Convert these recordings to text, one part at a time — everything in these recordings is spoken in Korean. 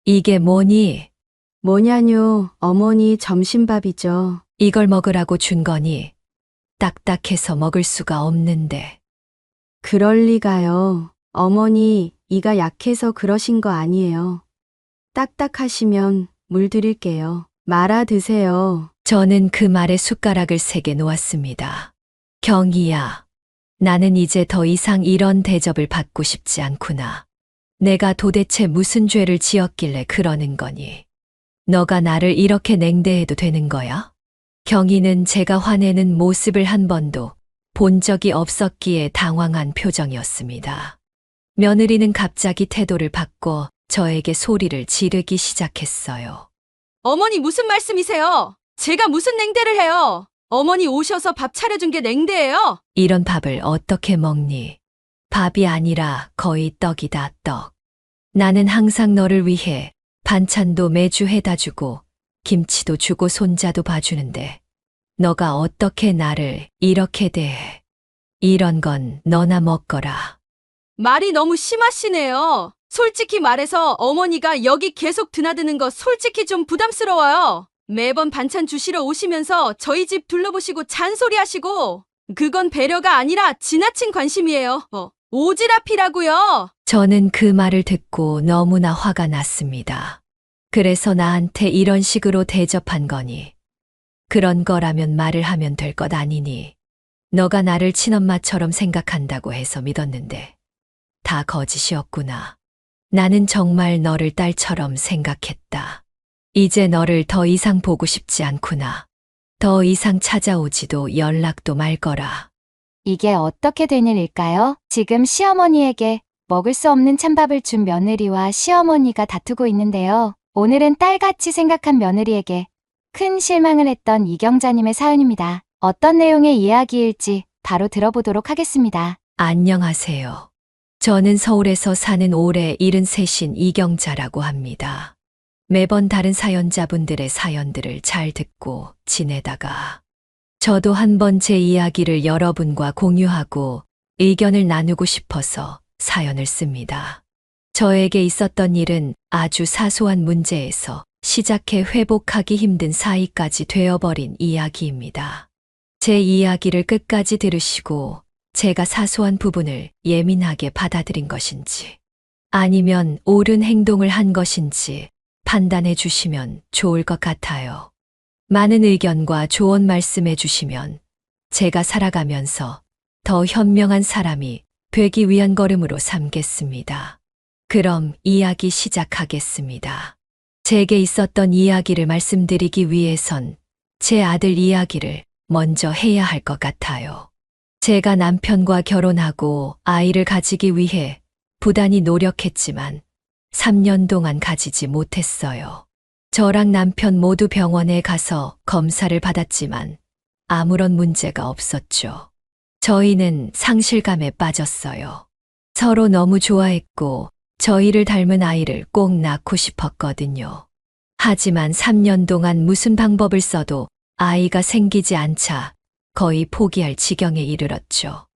이게 뭐니? 뭐냐뇨, 어머니 점심밥이죠. 이걸 먹으라고 준 거니? 딱딱해서 먹을 수가 없는데. 그럴 리가요. 어머니, 이가 약해서 그러신 거 아니에요. 딱딱하시면 물 드릴게요. 말아 드세요. 저는 그 말에 숟가락을 3개 놓았습니다. 경희야, 나는 이제 더 이상 이런 대접을 받고 싶지 않구나. 내가 도대체 무슨 죄를 지었길래 그러는 거니? 너가 나를 이렇게 냉대해도 되는 거야? 경희는 제가 화내는 모습을 한 번도 본 적이 없었기에 당황한 표정이었습니다. 며느리는 갑자기 태도를 바꿔 저에게 소리를 지르기 시작했어요. 어머니 무슨 말씀이세요? 제가 무슨 냉대를 해요? 어머니 오셔서 밥 차려준 게 냉대예요? 이런 밥을 어떻게 먹니? 밥이 아니라 거의 떡이다, 떡. 나는 항상 너를 위해 반찬도 매주 해다 주고 김치도 주고 손자도 봐주는데 너가 어떻게 나를 이렇게 대해? 이런 건 너나 먹거라. 말이 너무 심하시네요. 솔직히 말해서 어머니가 여기 계속 드나드는 거 솔직히 좀 부담스러워요. 매번 반찬 주시러 오시면서 저희 집 둘러보시고 잔소리하시고 그건 배려가 아니라 지나친 관심이에요. 오지랖이라고요. 저는 그 말을 듣고 너무나 화가 났습니다. 그래서 나한테 이런 식으로 대접한 거니? 그런 거라면 말을 하면 될 것 아니니? 너가 나를 친엄마처럼 생각한다고 해서 믿었는데 다 거짓이었구나. 나는 정말 너를 딸처럼 생각했다. 이제 너를 더 이상 보고 싶지 않구나. 더 이상 찾아오지도 연락도 말 거라. 이게 어떻게 된 일일까요? 지금 시어머니에게 먹을 수 없는 찬밥을 준 며느리와 시어머니가 다투고 있는데요. 오늘은 딸같이 생각한 며느리에게 큰 실망을 했던 이경자님의 사연입니다. 어떤 내용의 이야기일지 바로 들어보도록 하겠습니다. 안녕하세요. 저는 서울에서 사는 올해 73인 이경자라고 합니다. 매번 다른 사연자분들의 사연들을 잘 듣고 지내다가 저도 한번 제 이야기를 여러분과 공유하고 의견을 나누고 싶어서 사연을 씁니다. 저에게 있었던 일은 아주 사소한 문제에서 시작해 회복하기 힘든 사이까지 되어버린 이야기입니다. 제 이야기를 끝까지 들으시고 제가 사소한 부분을 예민하게 받아들인 것인지 아니면 옳은 행동을 한 것인지 판단해 주시면 좋을 것 같아요. 많은 의견과 조언 말씀해 주시면 제가 살아가면서 더 현명한 사람이 되기 위한 걸음으로 삼겠습니다. 그럼 이야기 시작하겠습니다. 제게 있었던 이야기를 말씀드리기 위해선 제 아들 이야기를 먼저 해야 할 것 같아요. 제가 남편과 결혼하고 아이를 가지기 위해 부단히 노력했지만 3년 동안 가지지 못했어요. 저랑 남편 모두 병원에 가서 검사를 받았지만 아무런 문제가 없었죠. 저희는 상실감에 빠졌어요. 서로 너무 좋아했고 저희를 닮은 아이를 꼭 낳고 싶었거든요. 하지만 3년 동안 무슨 방법을 써도 아이가 생기지 않자 거의 포기할 지경에 이르렀죠.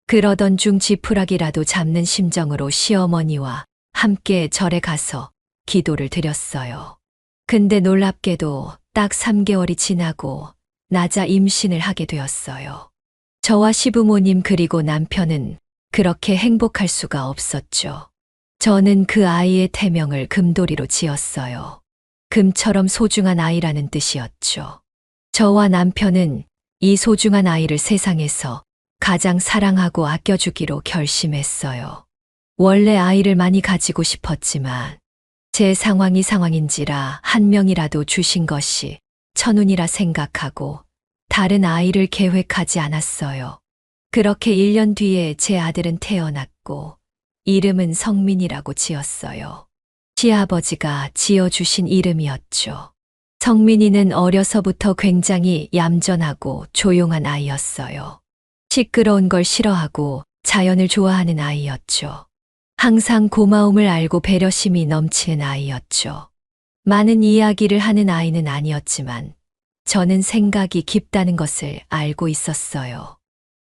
그러던 중 지푸라기라도 잡는 심정으로 시어머니와 함께 절에 가서 기도를 드렸어요. 근데 놀랍게도 딱 3개월이 지나고 나자 임신을 하게 되었어요. 저와 시부모님 그리고 남편은 그렇게 행복할 수가 없었죠. 저는 그 아이의 태명을 금돌이로 지었어요. 금처럼 소중한 아이라는 뜻이었죠. 저와 남편은 이 소중한 아이를 세상에서 가장 사랑하고 아껴주기로 결심했어요. 원래 아이를 많이 가지고 싶었지만 제 상황이 상황인지라 한 명이라도 주신 것이 천운이라 생각하고 다른 아이를 계획하지 않았어요. 그렇게 1년 뒤에 제 아들은 태어났고 이름은 성민이라고 지었어요. 시아버지가 지어주신 이름이었죠. 성민이는 어려서부터 굉장히 얌전하고 조용한 아이였어요. 시끄러운 걸 싫어하고 자연을 좋아하는 아이였죠. 항상 고마움을 알고 배려심이 넘치는 아이였죠. 많은 이야기를 하는 아이는 아니었지만 저는 생각이 깊다는 것을 알고 있었어요.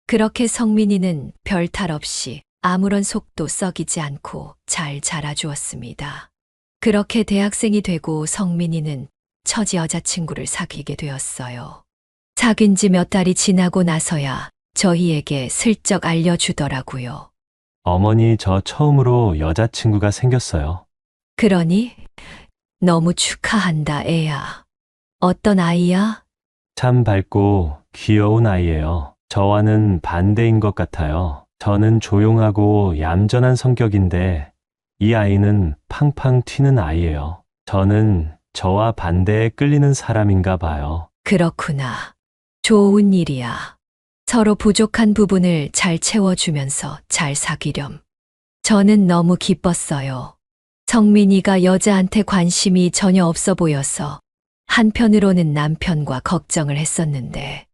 그렇게 성민이는 별 탈 없이 아무런 속도 썩이지 않고 잘 자라주었습니다. 그렇게 대학생이 되고 성민이는 첫 여자친구를 사귀게 되었어요. 사귄 지 몇 달이 지나고 나서야 저희에게 슬쩍 알려주더라고요. 어머니, 저 처음으로 여자친구가 생겼어요. 그러니? 너무 축하한다, 애야. 어떤 아이야? 참 밝고 귀여운 아이예요. 저와는 반대인 것 같아요. 저는 조용하고 얌전한 성격인데 이 아이는 팡팡 튀는 아이예요. 저는 저와 반대에 끌리는 사람인가 봐요. 그렇구나. 좋은 일이야. 서로 부족한 부분을 잘 채워주면서 잘 사귀렴. 저는 너무 기뻤어요. 성민이가 여자한테 관심이 전혀 없어 보여서 한편으로는 남편과 걱정을 했었는데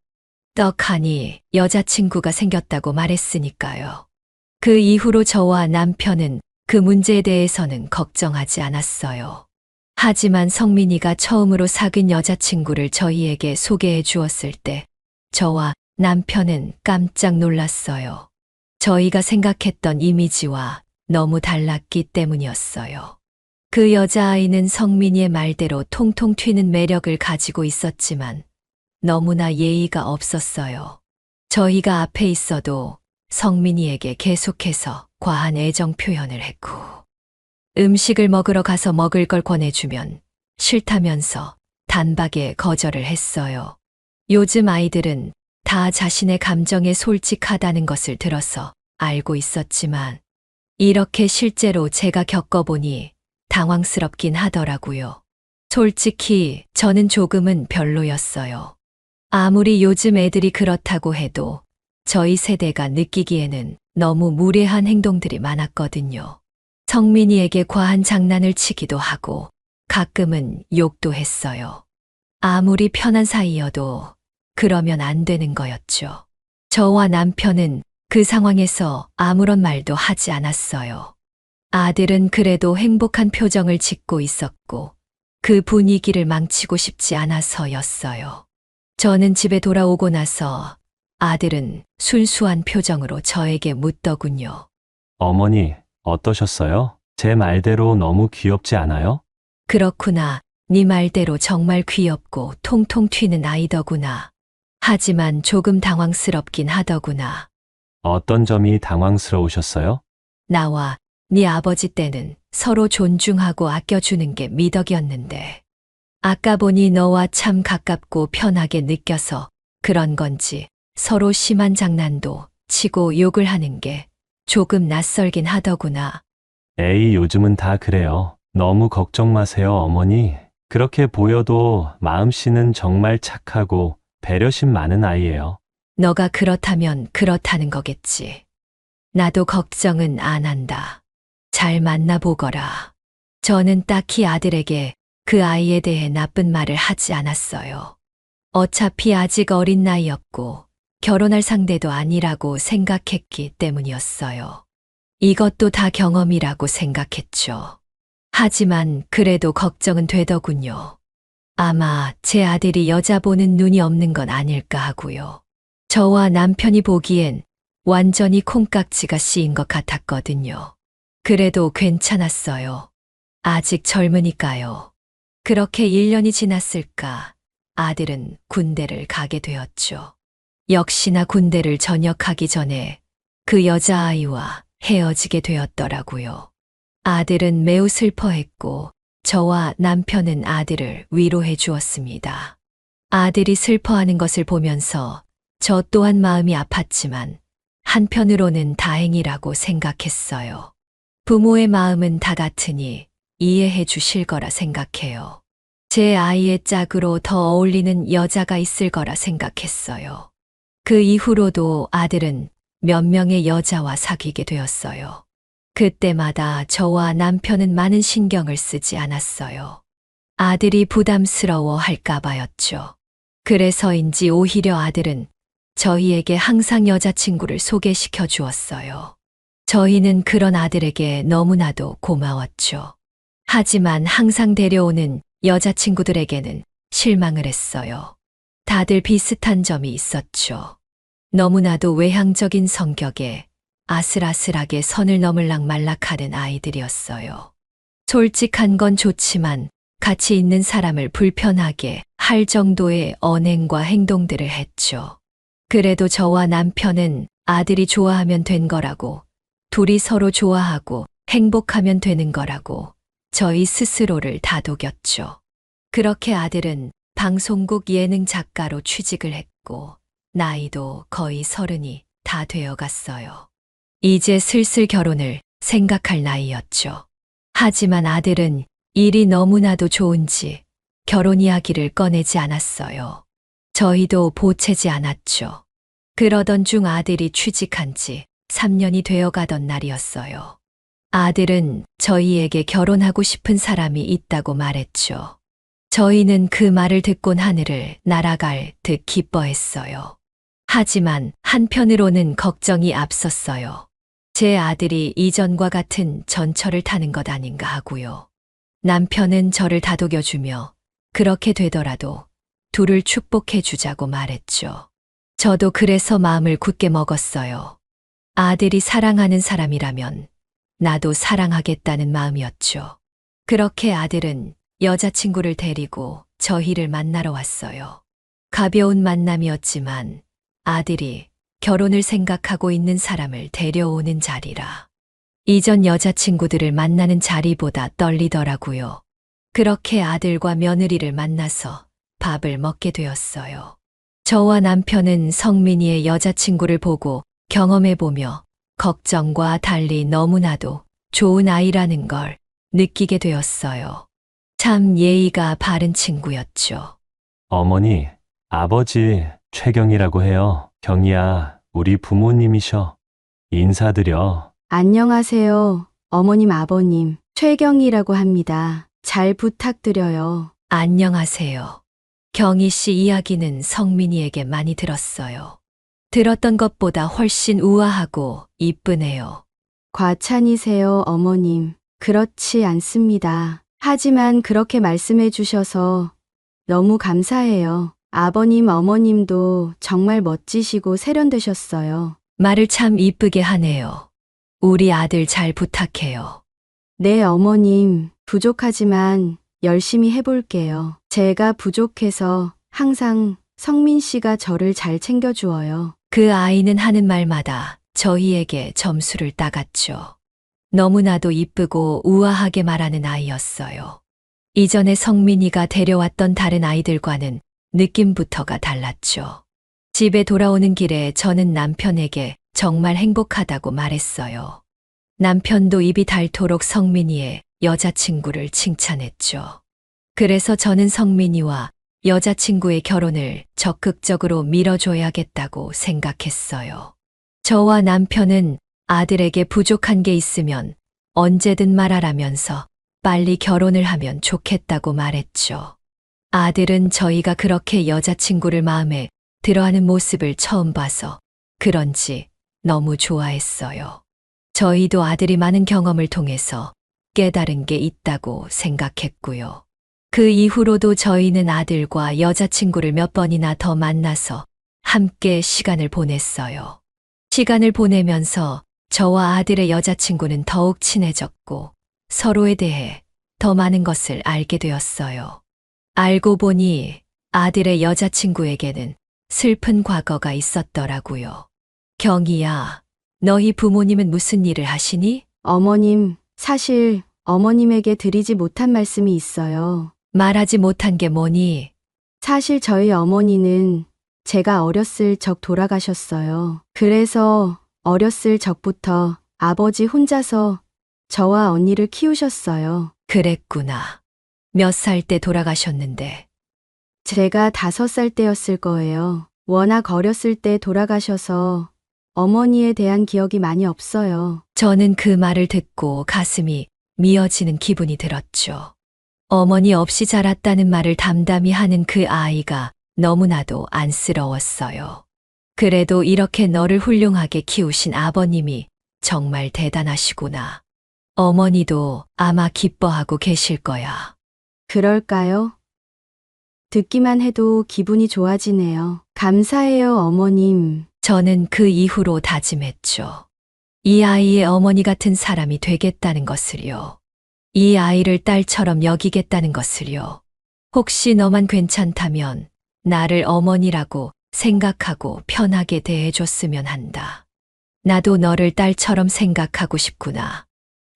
떡하니 여자친구가 생겼다고 말했으니까요. 그 이후로 저와 남편은 그 문제에 대해서는 걱정하지 않았어요. 하지만 성민이가 처음으로 사귄 여자친구를 저희에게 소개해 주었을 때 저와 남편은 깜짝 놀랐어요. 저희가 생각했던 이미지와 너무 달랐기 때문이었어요. 그 여자아이는 성민이의 말대로 통통 튀는 매력을 가지고 있었지만 너무나 예의가 없었어요. 저희가 앞에 있어도 성민이에게 계속해서 과한 애정 표현을 했고 음식을 먹으러 가서 먹을 걸 권해주면 싫다면서 단박에 거절을 했어요. 요즘 아이들은 다 자신의 감정에 솔직하다는 것을 들어서 알고 있었지만 이렇게 실제로 제가 겪어보니 당황스럽긴 하더라고요. 솔직히 저는 조금은 별로였어요. 아무리 요즘 애들이 그렇다고 해도 저희 세대가 느끼기에는 너무 무례한 행동들이 많았거든요. 성민이에게 과한 장난을 치기도 하고 가끔은 욕도 했어요. 아무리 편한 사이여도 그러면 안 되는 거였죠. 저와 남편은 그 상황에서 아무런 말도 하지 않았어요. 아들은 그래도 행복한 표정을 짓고 있었고 그 분위기를 망치고 싶지 않아서였어요. 저는 집에 돌아오고 나서 아들은 순수한 표정으로 저에게 묻더군요. 어머니, 어떠셨어요? 제 말대로 너무 귀엽지 않아요? 그렇구나. 네 말대로 정말 귀엽고 통통 튀는 아이더구나. 하지만 조금 당황스럽긴 하더구나. 어떤 점이 당황스러우셨어요? 나와 네 아버지 때는 서로 존중하고 아껴주는 게 미덕이었는데 아까 보니 너와 참 가깝고 편하게 느껴서 그런 건지 서로 심한 장난도 치고 욕을 하는 게 조금 낯설긴 하더구나. 에이, 요즘은 다 그래요. 너무 걱정 마세요, 어머니. 그렇게 보여도 마음씨는 정말 착하고 배려심 많은 아이예요. 너가 그렇다면 그렇다는 거겠지. 나도 걱정은 안 한다. 잘 만나보거라. 저는 딱히 아들에게 그 아이에 대해 나쁜 말을 하지 않았어요. 어차피 아직 어린 나이였고 결혼할 상대도 아니라고 생각했기 때문이었어요. 이것도 다 경험이라고 생각했죠. 하지만 그래도 걱정은 되더군요. 아마 제 아들이 여자 보는 눈이 없는 건 아닐까 하고요. 저와 남편이 보기엔 완전히 콩깍지가 씌인 것 같았거든요. 그래도 괜찮았어요. 아직 젊으니까요. 그렇게 1년이 지났을까 아들은 군대를 가게 되었죠. 역시나 군대를 전역하기 전에 그 여자아이와 헤어지게 되었더라고요. 아들은 매우 슬퍼했고 저와 남편은 아들을 위로해 주었습니다. 아들이 슬퍼하는 것을 보면서 저 또한 마음이 아팠지만 한편으로는 다행이라고 생각했어요. 부모의 마음은 다 같으니 이해해 주실 거라 생각해요. 제 아이의 짝으로 더 어울리는 여자가 있을 거라 생각했어요. 그 이후로도 아들은 몇 명의 여자와 사귀게 되었어요. 그때마다 저와 남편은 많은 신경을 쓰지 않았어요. 아들이 부담스러워 할까봐였죠. 그래서인지 오히려 아들은 저희에게 항상 여자친구를 소개시켜 주었어요. 저희는 그런 아들에게 너무나도 고마웠죠. 하지만 항상 데려오는 여자친구들에게는 실망을 했어요. 다들 비슷한 점이 있었죠. 너무나도 외향적인 성격에 아슬아슬하게 선을 넘을락 말락하는 아이들이었어요. 솔직한 건 좋지만 같이 있는 사람을 불편하게 할 정도의 언행과 행동들을 했죠. 그래도 저와 남편은 아들이 좋아하면 된 거라고, 둘이 서로 좋아하고 행복하면 되는 거라고 저희 스스로를 다독였죠. 그렇게 아들은 방송국 예능 작가로 취직을 했고, 나이도 거의 30이 다 되어 갔어요. 이제 슬슬 결혼을 생각할 나이였죠. 하지만 아들은 일이 너무나도 좋은지 결혼 이야기를 꺼내지 않았어요. 저희도 보채지 않았죠. 그러던 중 아들이 취직한 지 3년이 되어 가던 날이었어요. 아들은 저희에게 결혼하고 싶은 사람이 있다고 말했죠. 저희는 그 말을 듣곤 하늘을 날아갈 듯 기뻐했어요. 하지만 한편으로는 걱정이 앞섰어요. 제 아들이 이전과 같은 전철을 타는 것 아닌가 하고요. 남편은 저를 다독여주며 그렇게 되더라도 둘을 축복해 주자고 말했죠. 저도 그래서 마음을 굳게 먹었어요. 아들이 사랑하는 사람이라면 나도 사랑하겠다는 마음이었죠. 그렇게 아들은 여자친구를 데리고 저희를 만나러 왔어요. 가벼운 만남이었지만 아들이 결혼을 생각하고 있는 사람을 데려오는 자리라. 이전 여자친구들을 만나는 자리보다 떨리더라고요. 그렇게 아들과 며느리를 만나서 밥을 먹게 되었어요. 저와 남편은 성민이의 여자친구를 보고 경험해보며 걱정과 달리 너무나도 좋은 아이라는 걸 느끼게 되었어요. 참 예의가 바른 친구였죠. 어머니, 아버지 최경이라고 해요. 경이야, 우리 부모님이셔. 인사드려. 안녕하세요. 어머님, 아버님. 최경이라고 합니다. 잘 부탁드려요. 안녕하세요. 경희 씨 이야기는 성민이에게 많이 들었어요. 들었던 것보다 훨씬 우아하고 이쁘네요. 과찬이세요, 어머님. 그렇지 않습니다. 하지만 그렇게 말씀해 주셔서 너무 감사해요. 아버님, 어머님도 정말 멋지시고 세련되셨어요. 말을 참 이쁘게 하네요. 우리 아들 잘 부탁해요. 네, 어머님. 부족하지만 열심히 해볼게요. 제가 부족해서 항상 성민 씨가 저를 잘 챙겨주어요. 그 아이는 하는 말마다 저희에게 점수를 따갔죠. 너무나도 이쁘고 우아하게 말하는 아이였어요. 이전에 성민이가 데려왔던 다른 아이들과는 느낌부터가 달랐죠. 집에 돌아오는 길에 저는 남편에게 정말 행복하다고 말했어요. 남편도 입이 닳도록 성민이의 여자친구를 칭찬했죠. 그래서 저는 성민이와 여자친구의 결혼을 적극적으로 밀어줘야겠다고 생각했어요. 저와 남편은 아들에게 부족한 게 있으면 언제든 말하라면서 빨리 결혼을 하면 좋겠다고 말했죠. 아들은 저희가 그렇게 여자친구를 마음에 들어하는 모습을 처음 봐서 그런지 너무 좋아했어요. 저희도 아들이 많은 경험을 통해서 깨달은 게 있다고 생각했고요. 그 이후로도 저희는 아들과 여자친구를 몇 번이나 더 만나서 함께 시간을 보냈어요. 시간을 보내면서 저와 아들의 여자친구는 더욱 친해졌고 서로에 대해 더 많은 것을 알게 되었어요. 알고 보니 아들의 여자친구에게는 슬픈 과거가 있었더라고요. 경희야, 너희 부모님은 무슨 일을 하시니? 어머님, 사실 어머님에게 드리지 못한 말씀이 있어요. 말하지 못한 게 뭐니? 사실 저희 어머니는 제가 어렸을 적 돌아가셨어요. 그래서 어렸을 적부터 아버지 혼자서 저와 언니를 키우셨어요. 그랬구나. 몇 살 때 돌아가셨는데? 제가 5살 때였을 거예요. 워낙 어렸을 때 돌아가셔서 어머니에 대한 기억이 많이 없어요. 저는 그 말을 듣고 가슴이 미어지는 기분이 들었죠. 어머니 없이 자랐다는 말을 담담히 하는 그 아이가 너무나도 안쓰러웠어요. 그래도 이렇게 너를 훌륭하게 키우신 아버님이 정말 대단하시구나. 어머니도 아마 기뻐하고 계실 거야. 그럴까요? 듣기만 해도 기분이 좋아지네요. 감사해요, 어머님. 저는 그 이후로 다짐했죠. 이 아이의 어머니 같은 사람이 되겠다는 것을요. 이 아이를 딸처럼 여기겠다는 것을요. 혹시 너만 괜찮다면 나를 어머니라고 생각하고 편하게 대해줬으면 한다. 나도 너를 딸처럼 생각하고 싶구나.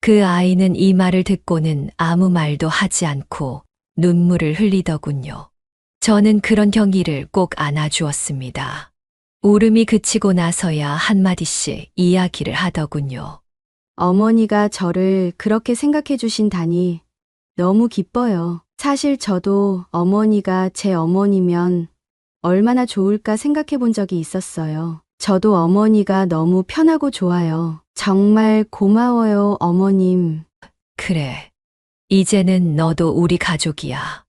그 아이는 이 말을 듣고는 아무 말도 하지 않고 눈물을 흘리더군요. 저는 그런 경희를 꼭 안아주었습니다. 울음이 그치고 나서야 한마디씩 이야기를 하더군요. 어머니가 저를 그렇게 생각해 주신다니 너무 기뻐요. 사실 저도 어머니가 제 어머니면 얼마나 좋을까 생각해 본 적이 있었어요. 저도 어머니가 너무 편하고 좋아요. 정말 고마워요, 어머님. 그래. 이제는 너도 우리 가족이야.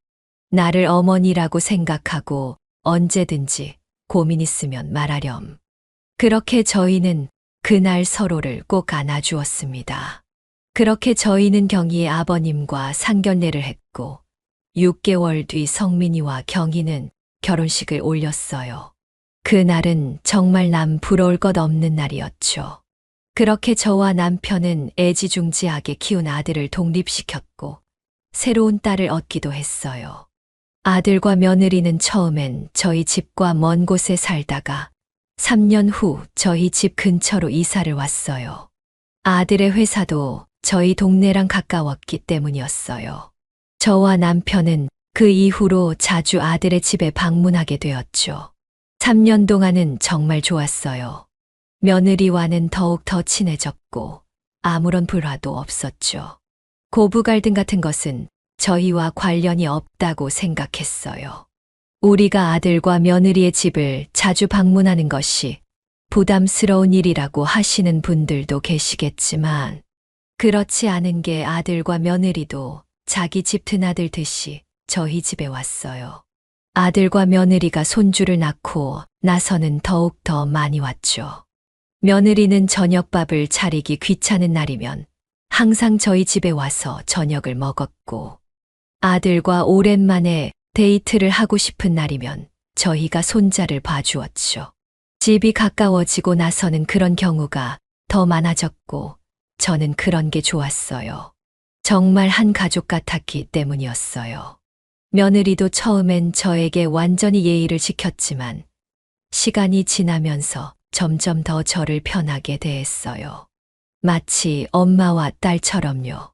나를 어머니라고 생각하고 언제든지 고민 있으면 말하렴. 그렇게 저희는 그날 서로를 꼭 안아주었습니다. 그렇게 저희는 경희의 아버님과 상견례를 했고 6개월 뒤 성민이와 경희는 결혼식을 올렸어요. 그날은 정말 남 부러울 것 없는 날이었죠. 그렇게 저와 남편은 애지중지하게 키운 아들을 독립시켰고 새로운 딸을 얻기도 했어요. 아들과 며느리는 처음엔 저희 집과 먼 곳에 살다가 3년 후 저희 집 근처로 이사를 왔어요. 아들의 회사도 저희 동네랑 가까웠기 때문이었어요. 저와 남편은 그 이후로 자주 아들의 집에 방문하게 되었죠. 3년 동안은 정말 좋았어요. 며느리와는 더욱 더 친해졌고 아무런 불화도 없었죠. 고부 갈등 같은 것은 저희와 관련이 없다고 생각했어요. 우리가 아들과 며느리의 집을 자주 방문하는 것이 부담스러운 일이라고 하시는 분들도 계시겠지만 그렇지 않은 게 아들과 며느리도 자기 집 드나들 듯이 저희 집에 왔어요. 아들과 며느리가 손주를 낳고 나서는 더욱 더 많이 왔죠. 며느리는 저녁밥을 차리기 귀찮은 날이면 항상 저희 집에 와서 저녁을 먹었고 아들과 오랜만에 데이트를 하고 싶은 날이면 저희가 손자를 봐주었죠. 집이 가까워지고 나서는 그런 경우가 더 많아졌고 저는 그런 게 좋았어요. 정말 한 가족 같았기 때문이었어요. 며느리도 처음엔 저에게 완전히 예의를 지켰지만 시간이 지나면서 점점 더 저를 편하게 대했어요. 마치 엄마와 딸처럼요.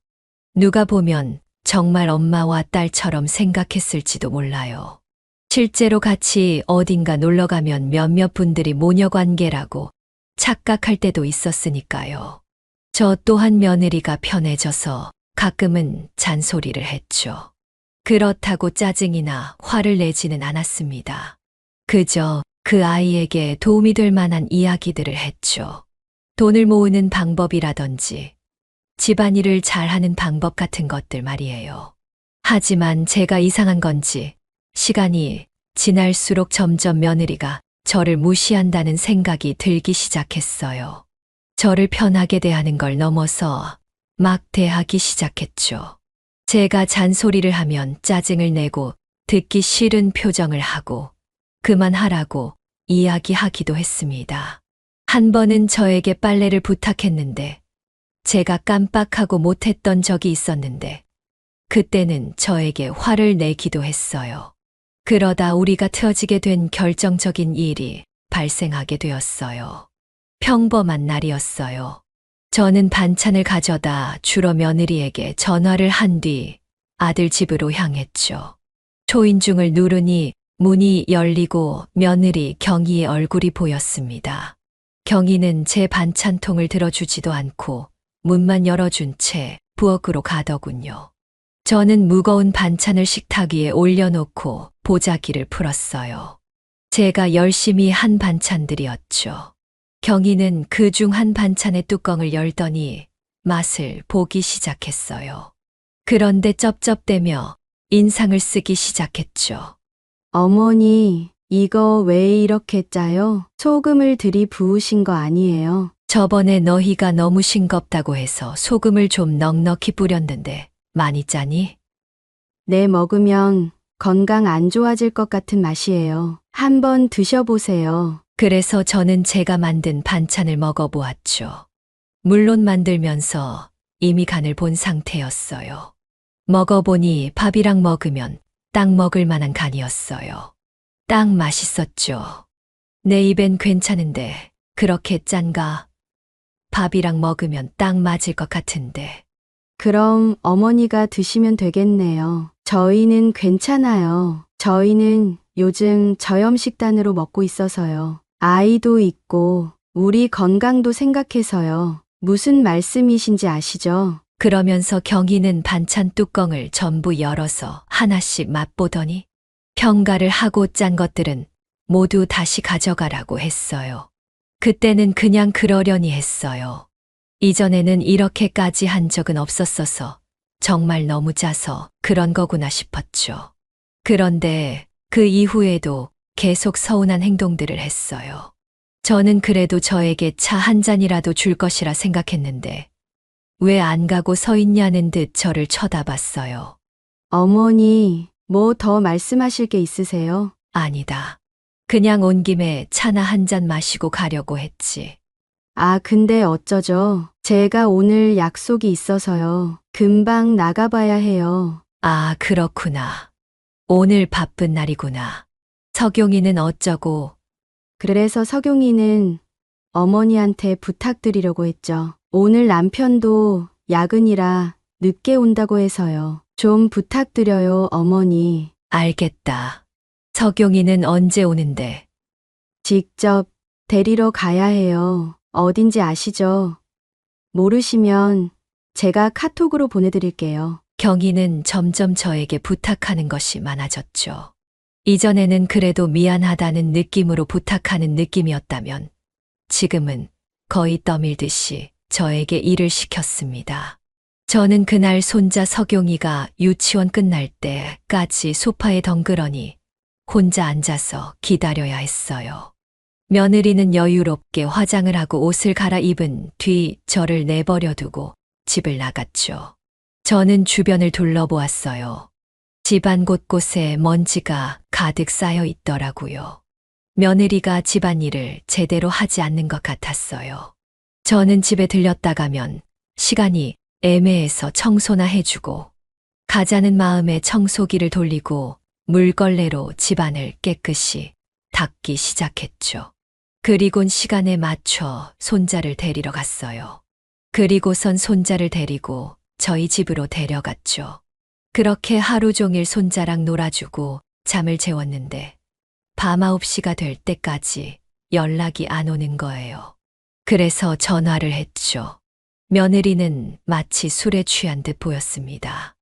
누가 보면 정말 엄마와 딸처럼 생각했을지도 몰라요. 실제로 같이 어딘가 놀러 가면 몇몇 분들이 모녀 관계라고 착각할 때도 있었으니까요. 저 또한 며느리가 편해져서 가끔은 잔소리를 했죠. 그렇다고 짜증이나 화를 내지는 않았습니다. 그저 그 아이에게 도움이 될 만한 이야기들을 했죠. 돈을 모으는 방법이라든지 집안일을 잘하는 방법 같은 것들 말이에요. 하지만 제가 이상한 건지 시간이 지날수록 점점 며느리가 저를 무시한다는 생각이 들기 시작했어요. 저를 편하게 대하는 걸 넘어서 막 대하기 시작했죠. 제가 잔소리를 하면 짜증을 내고 듣기 싫은 표정을 하고 그만하라고 이야기하기도 했습니다. 한 번은 저에게 빨래를 부탁했는데 제가 깜빡하고 못했던 적이 있었는데 그때는 저에게 화를 내기도 했어요. 그러다 우리가 틀어지게 된 결정적인 일이 발생하게 되었어요. 평범한 날이었어요. 저는 반찬을 가져다 주러 며느리에게 전화를 한 뒤 아들 집으로 향했죠. 초인중을 누르니 문이 열리고 며느리 경희의 얼굴이 보였습니다. 경희는 제 반찬통을 들어주지도 않고 문만 열어준 채 부엌으로 가더군요. 저는 무거운 반찬을 식탁 위에 올려놓고 보자기를 풀었어요. 제가 열심히 한 반찬들이었죠. 경희는 그 중 한 반찬의 뚜껑을 열더니 맛을 보기 시작했어요. 그런데 쩝쩝대며 인상을 쓰기 시작했죠. 어머니, 이거 왜 이렇게 짜요? 소금을 들이부으신 거 아니에요? 저번에 너희가 너무 싱겁다고 해서 소금을 좀 넉넉히 뿌렸는데 많이 짜니? 네, 먹으면 건강 안 좋아질 것 같은 맛이에요. 한번 드셔보세요. 그래서 저는 제가 만든 반찬을 먹어보았죠. 물론 만들면서 이미 간을 본 상태였어요. 먹어보니 밥이랑 먹으면 딱 먹을 만한 간이었어요. 딱 맛있었죠. 내 입엔 괜찮은데 그렇게 짠가? 밥이랑 먹으면 딱 맞을 것 같은데. 그럼 어머니가 드시면 되겠네요. 저희는 괜찮아요. 저희는 요즘 저염식단으로 먹고 있어서요. 아이도 있고 우리 건강도 생각해서요. 무슨 말씀이신지 아시죠? 그러면서 경희는 반찬 뚜껑을 전부 열어서 하나씩 맛보더니 평가를 하고 짠 것들은 모두 다시 가져가라고 했어요. 그때는 그냥 그러려니 했어요. 이전에는 이렇게까지 한 적은 없었어서 정말 너무 짜서 그런 거구나 싶었죠. 그런데 그 이후에도 계속 서운한 행동들을 했어요. 저는 그래도 저에게 차 한 잔이라도 줄 것이라 생각했는데 왜 안 가고 서 있냐는 듯 저를 쳐다봤어요. 어머니, 뭐 더 말씀하실 게 있으세요? 아니다. 그냥 온 김에 차나 한 잔 마시고 가려고 했지. 아, 근데 어쩌죠? 제가 오늘 약속이 있어서요. 금방 나가봐야 해요. 아, 그렇구나. 오늘 바쁜 날이구나. 석용이는 어쩌고? 그래서 석용이는 어머니한테 부탁드리려고 했죠. 오늘 남편도 야근이라 늦게 온다고 해서요. 좀 부탁드려요, 어머니. 알겠다. 석용이는 언제 오는데? 직접 데리러 가야 해요. 어딘지 아시죠? 모르시면 제가 카톡으로 보내드릴게요. 경희는 점점 저에게 부탁하는 것이 많아졌죠. 이전에는 그래도 미안하다는 느낌으로 부탁하는 느낌이었다면 지금은 거의 떠밀듯이 저에게 일을 시켰습니다. 저는 그날 손자 석용이가 유치원 끝날 때까지 소파에 덩그러니 혼자 앉아서 기다려야 했어요. 며느리는 여유롭게 화장을 하고 옷을 갈아입은 뒤 저를 내버려 두고 집을 나갔죠. 저는 주변을 둘러보았어요. 집안 곳곳에 먼지가 가득 쌓여 있더라고요. 며느리가 집안일을 제대로 하지 않는 것 같았어요. 저는 집에 들렸다 가면 시간이 애매해서 청소나 해주고 가자는 마음에 청소기를 돌리고 물걸레로 집안을 깨끗이 닦기 시작했죠. 그리곤 시간에 맞춰 손자를 데리러 갔어요. 그리고선 손자를 데리고 저희 집으로 데려갔죠. 그렇게 하루 종일 손자랑 놀아주고 잠을 재웠는데 밤 9시가 될 때까지 연락이 안 오는 거예요. 그래서 전화를 했죠. 며느리는 마치 술에 취한 듯 보였습니다.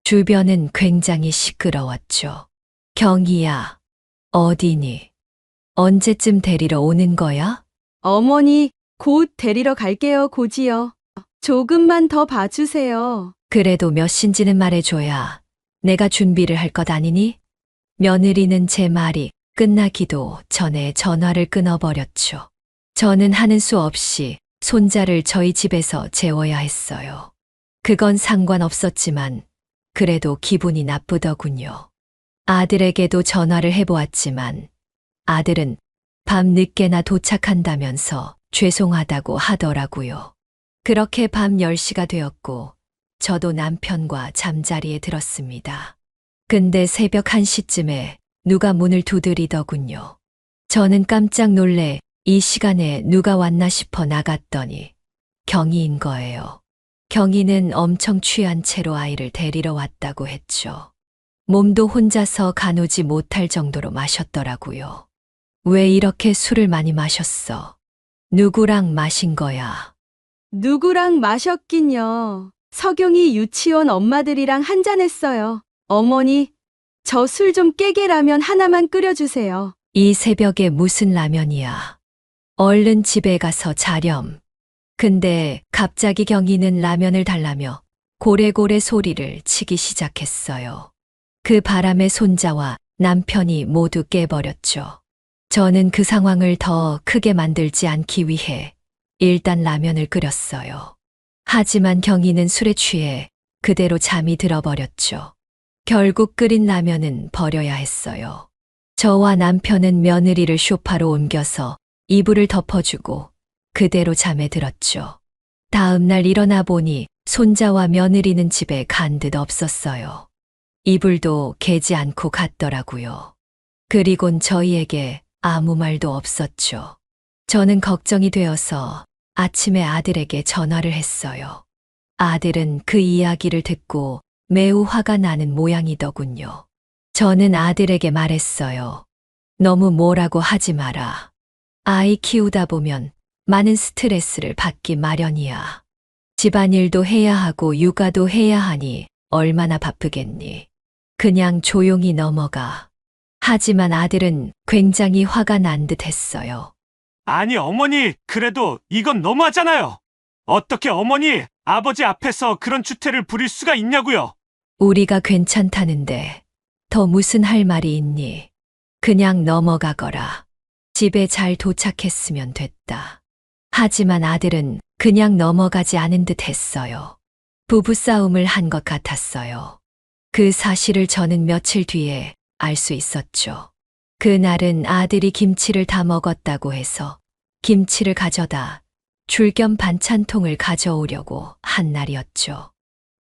주변은 굉장히 시끄러웠죠. 경희야, 어디니? 언제쯤 데리러 오는 거야? 어머니, 곧 데리러 갈게요, 고지요. 조금만 더 봐주세요. 그래도 몇 시인지는 말해줘야 내가 준비를 할 것 아니니? 며느리는 제 말이 끝나기도 전에 전화를 끊어버렸죠. 저는 하는 수 없이 손자를 저희 집에서 재워야 했어요. 그건 상관없었지만 그래도 기분이 나쁘더군요. 아들에게도 전화를 해보았지만 아들은 밤 늦게나 도착한다면서 죄송하다고 하더라고요. 그렇게 밤 10시가 되었고 저도 남편과 잠자리에 들었습니다. 근데 새벽 1시쯤에 누가 문을 두드리더군요. 저는 깜짝 놀래 이 시간에 누가 왔나 싶어 나갔더니 경희인 거예요. 경희는 엄청 취한 채로 아이를 데리러 왔다고 했죠. 몸도 혼자서 가누지 못할 정도로 마셨더라고요. 왜 이렇게 술을 많이 마셨어? 누구랑 마신 거야? 누구랑 마셨긴요. 석용이 유치원 엄마들이랑 한잔했어요. 어머니, 저 술 좀 깨게 라면 하나만 끓여주세요. 이 새벽에 무슨 라면이야? 얼른 집에 가서 자렴. 근데 갑자기 경희는 라면을 달라며 고래고래 소리를 치기 시작했어요. 그 바람에 손자와 남편이 모두 깨버렸죠. 저는 그 상황을 더 크게 만들지 않기 위해 일단 라면을 끓였어요. 하지만 경희는 술에 취해 그대로 잠이 들어버렸죠. 결국 끓인 라면은 버려야 했어요. 저와 남편은 며느리를 소파로 옮겨서 이불을 덮어주고 그대로 잠에 들었죠. 다음 날 일어나 보니 손자와 며느리는 집에 간 듯 없었어요. 이불도 개지 않고 갔더라고요. 그리곤 저희에게 아무 말도 없었죠. 저는 걱정이 되어서 아침에 아들에게 전화를 했어요. 아들은 그 이야기를 듣고 매우 화가 나는 모양이더군요. 저는 아들에게 말했어요. 너무 뭐라고 하지 마라. 아이 키우다 보면 많은 스트레스를 받기 마련이야. 집안일도 해야 하고 육아도 해야 하니 얼마나 바쁘겠니. 그냥 조용히 넘어가. 하지만 아들은 굉장히 화가 난 듯 했어요. 아니, 어머니, 그래도 이건 너무하잖아요. 어떻게 어머니, 아버지 앞에서 그런 주태를 부릴 수가 있냐고요. 우리가 괜찮다는데 더 무슨 할 말이 있니? 그냥 넘어가거라. 집에 잘 도착했으면 됐다. 하지만 아들은 그냥 넘어가지 않은 듯 했어요. 부부싸움을 한 것 같았어요. 그 사실을 저는 며칠 뒤에 알 수 있었죠. 그날은 아들이 김치를 다 먹었다고 해서 김치를 가져다 줄 겸 반찬통을 가져오려고 한 날이었죠.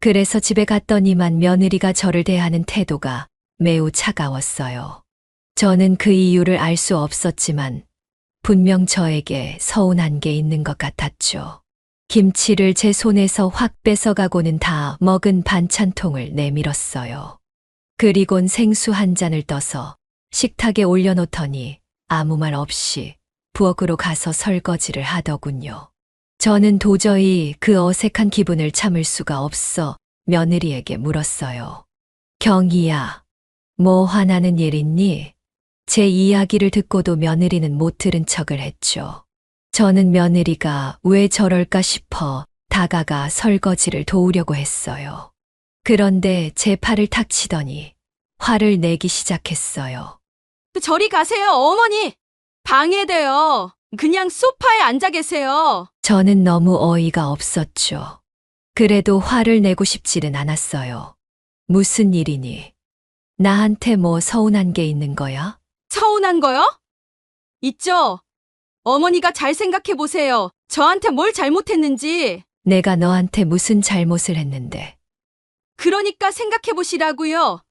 그래서 집에 갔더니만 며느리가 저를 대하는 태도가 매우 차가웠어요. 저는 그 이유를 알 수 없었지만 분명 저에게 서운한 게 있는 것 같았죠. 김치를 제 손에서 확 뺏어가고는 다 먹은 반찬통을 내밀었어요. 그리곤 생수 한 잔을 떠서 식탁에 올려놓더니 아무 말 없이 부엌으로 가서 설거지를 하더군요. 저는 도저히 그 어색한 기분을 참을 수가 없어 며느리에게 물었어요. 경희야, 뭐 화나는 일 있니? 제 이야기를 듣고도 며느리는 못 들은 척을 했죠. 저는 며느리가 왜 저럴까 싶어 다가가 설거지를 도우려고 했어요. 그런데 제 팔을 탁 치더니 화를 내기 시작했어요. 저리 가세요, 어머니. 방해돼요. 그냥 소파에 앉아 계세요. 저는 너무 어이가 없었죠. 그래도 화를 내고 싶지는 않았어요. 무슨 일이니? 나한테 뭐 서운한 게 있는 거야? 서운한 거요? 있죠. 어머니가 잘 생각해 보세요. 저한테 뭘 잘못했는지. 내가 너한테 무슨 잘못을 했는데. 그러니까 생각해 보시라고요.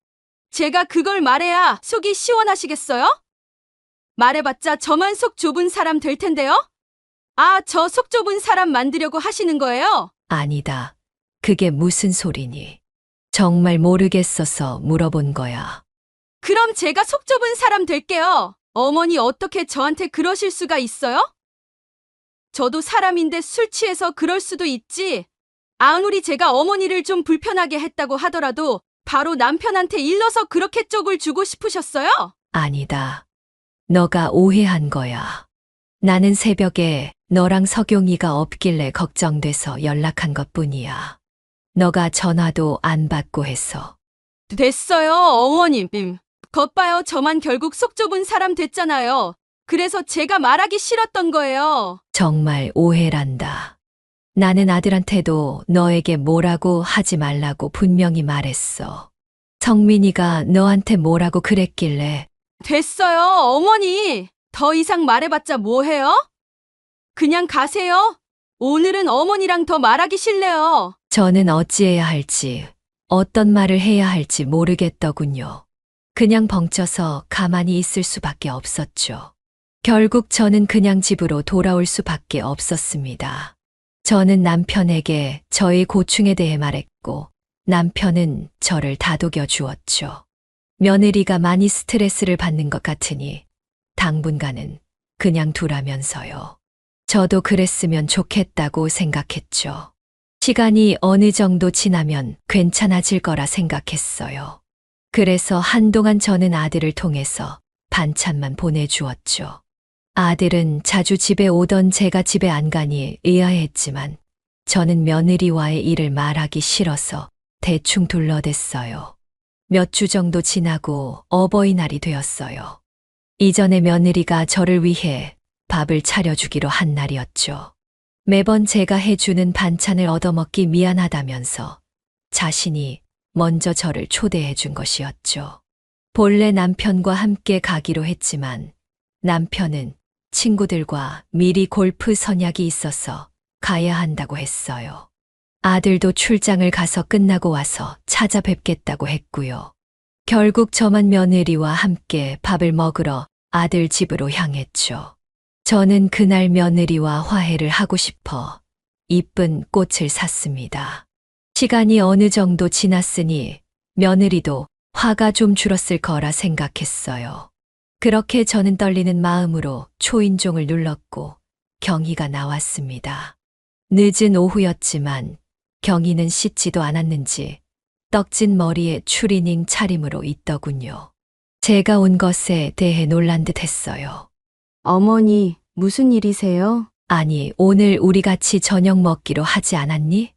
제가 그걸 말해야 속이 시원하시겠어요? 말해봤자 저만 속 좁은 사람 될 텐데요? 아, 저 속 좁은 사람 만들려고 하시는 거예요? 아니다. 그게 무슨 소리니? 정말 모르겠어서 물어본 거야. 그럼 제가 속 좁은 사람 될게요. 어머니 어떻게 저한테 그러실 수가 있어요? 저도 사람인데 술 취해서 그럴 수도 있지. 아무리 제가 어머니를 좀 불편하게 했다고 하더라도 바로 남편한테 일러서 그렇게 쪽을 주고 싶으셨어요? 아니다. 너가 오해한 거야. 나는 새벽에 너랑 석용이가 없길래 걱정돼서 연락한 것뿐이야. 너가 전화도 안 받고 해서. 됐어요, 어머님. 것 봐요, 저만 결국 속 좁은 사람 됐잖아요. 그래서 제가 말하기 싫었던 거예요. 정말 오해란다. 나는 아들한테도 너에게 뭐라고 하지 말라고 분명히 말했어. 성민이가 너한테 뭐라고 그랬길래. 됐어요, 어머니. 더 이상 말해봤자 뭐해요? 그냥 가세요. 오늘은 어머니랑 더 말하기 싫네요. 저는 어찌해야 할지, 어떤 말을 해야 할지 모르겠더군요. 그냥 벙쪄서 가만히 있을 수밖에 없었죠. 결국 저는 그냥 집으로 돌아올 수밖에 없었습니다. 저는 남편에게 저의 고충에 대해 말했고, 남편은 저를 다독여 주었죠. 며느리가 많이 스트레스를 받는 것 같으니 당분간은 그냥 두라면서요. 저도 그랬으면 좋겠다고 생각했죠. 시간이 어느 정도 지나면 괜찮아질 거라 생각했어요. 그래서 한동안 저는 아들을 통해서 반찬만 보내주었죠. 아들은 자주 집에 오던 제가 집에 안 가니 의아했지만 저는 며느리와의 일을 말하기 싫어서 대충 둘러댔어요. 몇 주 정도 지나고 어버이날이 되었어요. 이전에 며느리가 저를 위해 밥을 차려주기로 한 날이었죠. 매번 제가 해주는 반찬을 얻어먹기 미안하다면서 자신이 먼저 저를 초대해 준 것이었죠. 본래 남편과 함께 가기로 했지만 남편은 친구들과 미리 골프 선약이 있어서 가야 한다고 했어요. 아들도 출장을 가서 끝나고 와서 찾아뵙겠다고 했고요. 결국 저만 며느리와 함께 밥을 먹으러 아들 집으로 향했죠. 저는 그날 며느리와 화해를 하고 싶어 이쁜 꽃을 샀습니다. 시간이 어느 정도 지났으니 며느리도 화가 좀 줄었을 거라 생각했어요. 그렇게 저는 떨리는 마음으로 초인종을 눌렀고 경희가 나왔습니다. 늦은 오후였지만 경희는 씻지도 않았는지 떡진 머리에 추리닝 차림으로 있더군요. 제가 온 것에 대해 놀란 듯 했어요. 어머니, 무슨 일이세요? 아니, 오늘 우리 같이 저녁 먹기로 하지 않았니?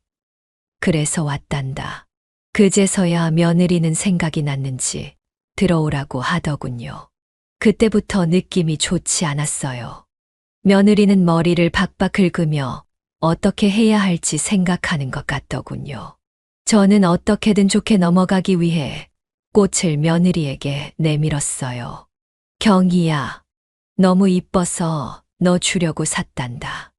그래서 왔단다. 그제서야 며느리는 생각이 났는지 들어오라고 하더군요. 그때부터 느낌이 좋지 않았어요. 며느리는 머리를 박박 긁으며 어떻게 해야 할지 생각하는 것 같더군요. 저는 어떻게든 좋게 넘어가기 위해 꽃을 며느리에게 내밀었어요. 경희야, 너무 이뻐서 너 주려고 샀단다.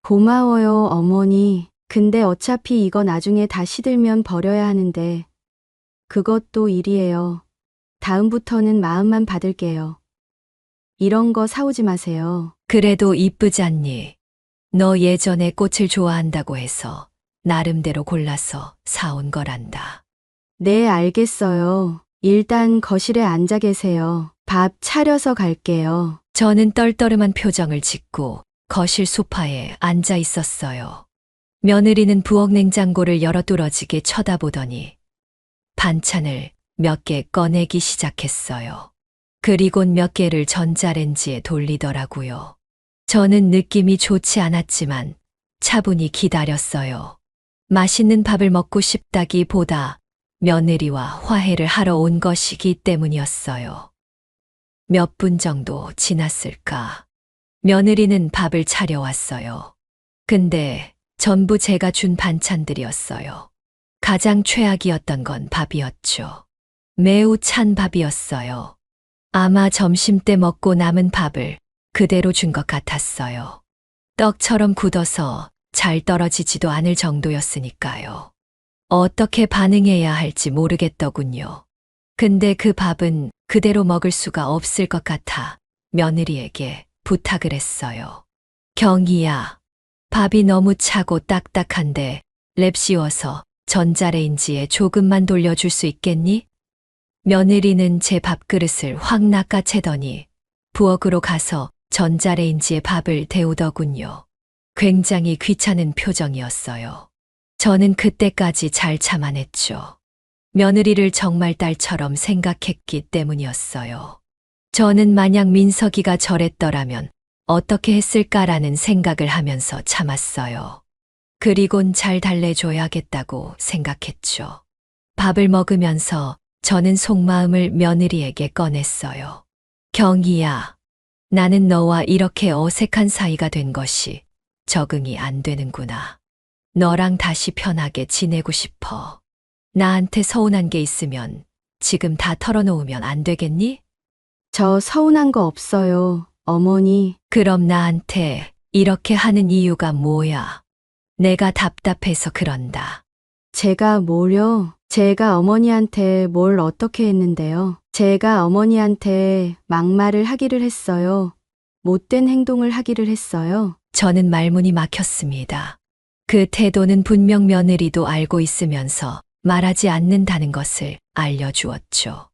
고마워요, 어머니. 근데 어차피 이거 나중에 다 시들면 버려야 하는데. 그것도 일이에요. 다음부터는 마음만 받을게요. 이런 거 사오지 마세요. 그래도 이쁘지 않니? 너 예전에 꽃을 좋아한다고 해서 나름대로 골라서 사온 거란다. 네, 알겠어요. 일단 거실에 앉아 계세요. 밥 차려서 갈게요. 저는 떨떠름한 표정을 짓고 거실 소파에 앉아 있었어요. 며느리는 부엌 냉장고를 열어 뚫어지게 쳐다보더니 반찬을 몇 개 꺼내기 시작했어요. 그리곤 몇 개를 전자레인지에 돌리더라고요. 저는 느낌이 좋지 않았지만 차분히 기다렸어요. 맛있는 밥을 먹고 싶다기보다 며느리와 화해를 하러 온 것이기 때문이었어요. 몇 분 정도 지났을까? 며느리는 밥을 차려왔어요. 근데 전부 제가 준 반찬들이었어요. 가장 최악이었던 건 밥이었죠. 매우 찬 밥이었어요. 아마 점심때 먹고 남은 밥을 그대로 준 것 같았어요. 떡처럼 굳어서 잘 떨어지지도 않을 정도였으니까요. 어떻게 반응해야 할지 모르겠더군요. 근데 그 밥은 그대로 먹을 수가 없을 것 같아 며느리에게 부탁을 했어요. 경희야, 밥이 너무 차고 딱딱한데 랩 씌워서 전자레인지에 조금만 돌려줄 수 있겠니? 며느리는 제 밥그릇을 확 낚아채더니 부엌으로 가서 전자레인지에 밥을 데우더군요. 굉장히 귀찮은 표정이었어요. 저는 그때까지 잘 참아냈죠. 며느리를 정말 딸처럼 생각했기 때문이었어요. 저는 만약 민석이가 저랬더라면 어떻게 했을까라는 생각을 하면서 참았어요. 그리곤 잘 달래줘야겠다고 생각했죠. 밥을 먹으면서 저는 속마음을 며느리에게 꺼냈어요. 경희야, 나는 너와 이렇게 어색한 사이가 된 것이 적응이 안 되는구나. 너랑 다시 편하게 지내고 싶어. 나한테 서운한 게 있으면 지금 다 털어놓으면 안 되겠니? 저 서운한 거 없어요, 어머니. 그럼 나한테 이렇게 하는 이유가 뭐야? 내가 답답해서 그런다. 제가 뭐요? 제가 어머니한테 뭘 어떻게 했는데요? 제가 어머니한테 막말을 하기를 했어요. 못된 행동을 하기를 했어요. 저는 말문이 막혔습니다. 그 태도는 분명 며느리도 알고 있으면서 말하지 않는다는 것을 알려주었죠.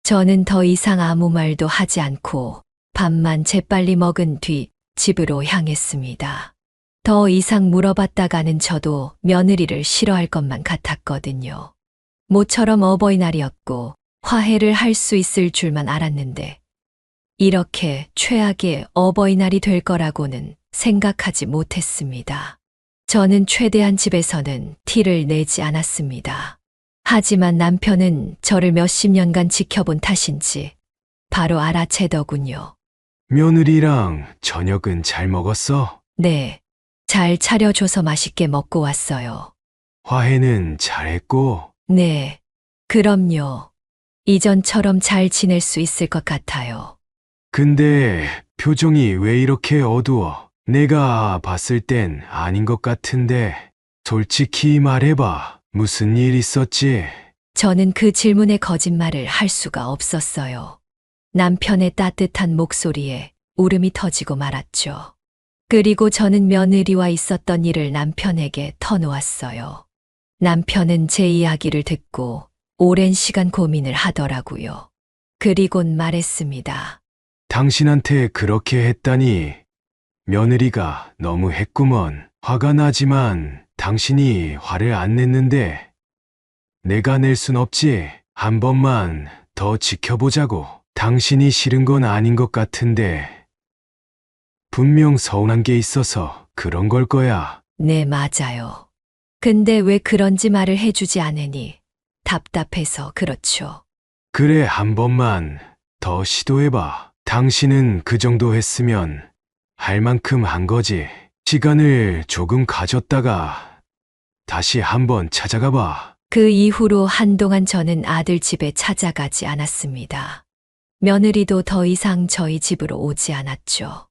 저는 더 이상 아무 말도 하지 않고 밥만 재빨리 먹은 뒤 집으로 향했습니다. 더 이상 물어봤다가는 저도 며느리를 싫어할 것만 같았거든요. 모처럼 어버이날이었고 화해를 할 수 있을 줄만 알았는데 이렇게 최악의 어버이날이 될 거라고는 생각하지 못했습니다. 저는 최대한 집에서는 티를 내지 않았습니다. 하지만 남편은 저를 몇십 년간 지켜본 탓인지 바로 알아채더군요. 며느리랑 저녁은 잘 먹었어? 네, 잘 차려줘서 맛있게 먹고 왔어요. 화해는 잘했고, 네, 그럼요. 이전처럼 잘 지낼 수 있을 것 같아요. 근데 표정이 왜 이렇게 어두워? 내가 봤을 땐 아닌 것 같은데. 솔직히 말해봐. 무슨 일 있었지? 저는 그 질문에 거짓말을 할 수가 없었어요. 남편의 따뜻한 목소리에 울음이 터지고 말았죠. 그리고 저는 며느리와 있었던 일을 남편에게 터놓았어요. 남편은 제 이야기를 듣고 오랜 시간 고민을 하더라고요. 그리곤 말했습니다. 당신한테 그렇게 했다니 며느리가 너무 했구먼. 화가 나지만 당신이 화를 안 냈는데 내가 낼 순 없지. 한 번만 더 지켜보자고. 당신이 싫은 건 아닌 것 같은데 분명 서운한 게 있어서 그런 걸 거야. 네, 맞아요. 근데 왜 그런지 말을 해주지 않으니 답답해서 그렇죠. 그래, 한 번만 더 시도해봐. 당신은 그 정도 했으면 할 만큼 한 거지. 시간을 조금 가졌다가 다시 한번 찾아가 봐. 그 이후로 한동안 저는 아들 집에 찾아가지 않았습니다. 며느리도 더 이상 저희 집으로 오지 않았죠.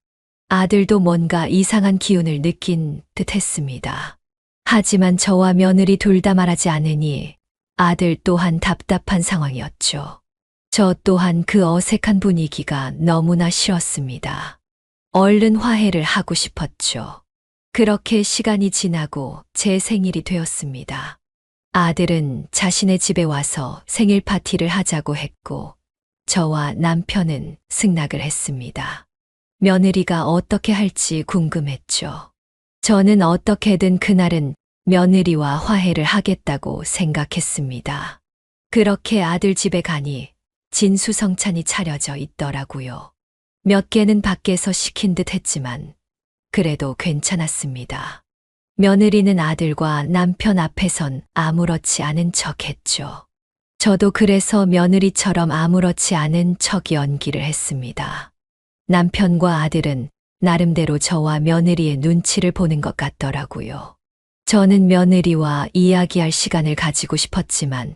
아들도 뭔가 이상한 기운을 느낀 듯 했습니다. 하지만 저와 며느리 둘 다 말하지 않으니 아들 또한 답답한 상황이었죠. 저 또한 그 어색한 분위기가 너무나 싫었습니다. 얼른 화해를 하고 싶었죠. 그렇게 시간이 지나고 제 생일이 되었습니다. 아들은 자신의 집에 와서 생일 파티를 하자고 했고, 저와 남편은 승낙을 했습니다. 며느리가 어떻게 할지 궁금했죠. 저는 어떻게든 그날은 며느리와 화해를 하겠다고 생각했습니다. 그렇게 아들 집에 가니 진수성찬이 차려져 있더라고요. 몇 개는 밖에서 시킨 듯 했지만 그래도 괜찮았습니다. 며느리는 아들과 남편 앞에선 아무렇지 않은 척 했죠. 저도 그래서 며느리처럼 아무렇지 않은 척 연기를 했습니다. 남편과 아들은 나름대로 저와 며느리의 눈치를 보는 것 같더라고요. 저는 며느리와 이야기할 시간을 가지고 싶었지만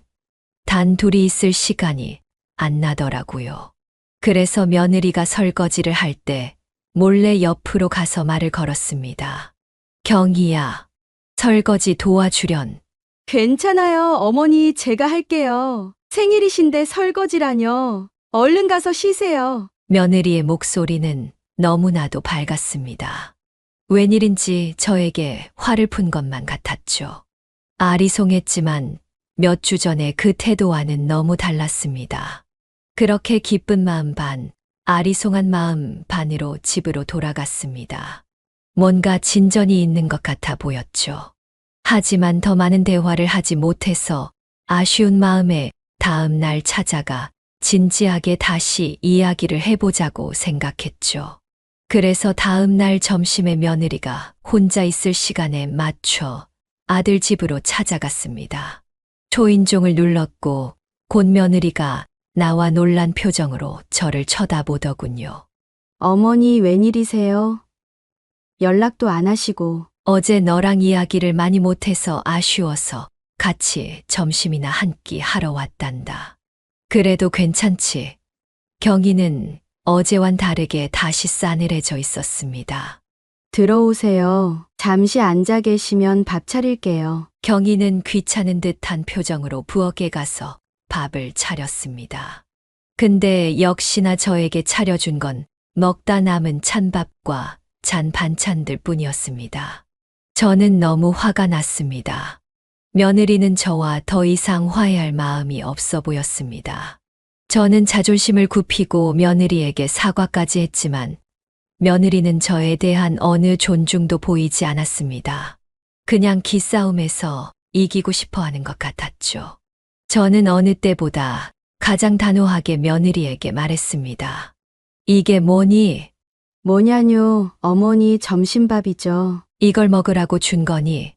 단 둘이 있을 시간이 안 나더라고요. 그래서 며느리가 설거지를 할 때 몰래 옆으로 가서 말을 걸었습니다. 경희야, 설거지 도와주련. 괜찮아요, 어머니. 제가 할게요. 생일이신데 설거지라뇨. 얼른 가서 쉬세요. 며느리의 목소리는 너무나도 밝았습니다. 웬일인지 저에게 화를 푼 것만 같았죠. 아리송했지만 몇 주 전에 그 태도와는 너무 달랐습니다. 그렇게 기쁜 마음 반, 아리송한 마음 반으로 집으로 돌아갔습니다. 뭔가 진전이 있는 것 같아 보였죠. 하지만 더 많은 대화를 하지 못해서 아쉬운 마음에 다음 날 찾아가 진지하게 다시 이야기를 해보자고 생각했죠. 그래서 다음 날 점심에 며느리가 혼자 있을 시간에 맞춰 아들 집으로 찾아갔습니다. 초인종을 눌렀고 곧 며느리가 나와 놀란 표정으로 저를 쳐다보더군요. 어머니 웬일이세요? 연락도 안 하시고. 어제 너랑 이야기를 많이 못해서 아쉬워서 같이 점심이나 한 끼 하러 왔단다. 그래도 괜찮지. 경희는 어제와는 다르게 다시 싸늘해져 있었습니다. 들어오세요. 잠시 앉아 계시면 밥 차릴게요. 경희는 귀찮은 듯한 표정으로 부엌에 가서 밥을 차렸습니다. 근데 역시나 저에게 차려준 건 먹다 남은 찬밥과 잔 반찬들 뿐이었습니다. 저는 너무 화가 났습니다. 며느리는 저와 더 이상 화해할 마음이 없어 보였습니다. 저는 자존심을 굽히고 며느리에게 사과까지 했지만 며느리는 저에 대한 어느 존중도 보이지 않았습니다. 그냥 기싸움에서 이기고 싶어 하는 것 같았죠. 저는 어느 때보다 가장 단호하게 며느리에게 말했습니다. 이게 뭐니? 뭐냐뇨, 어머니 점심밥이죠. 이걸 먹으라고 준 거니?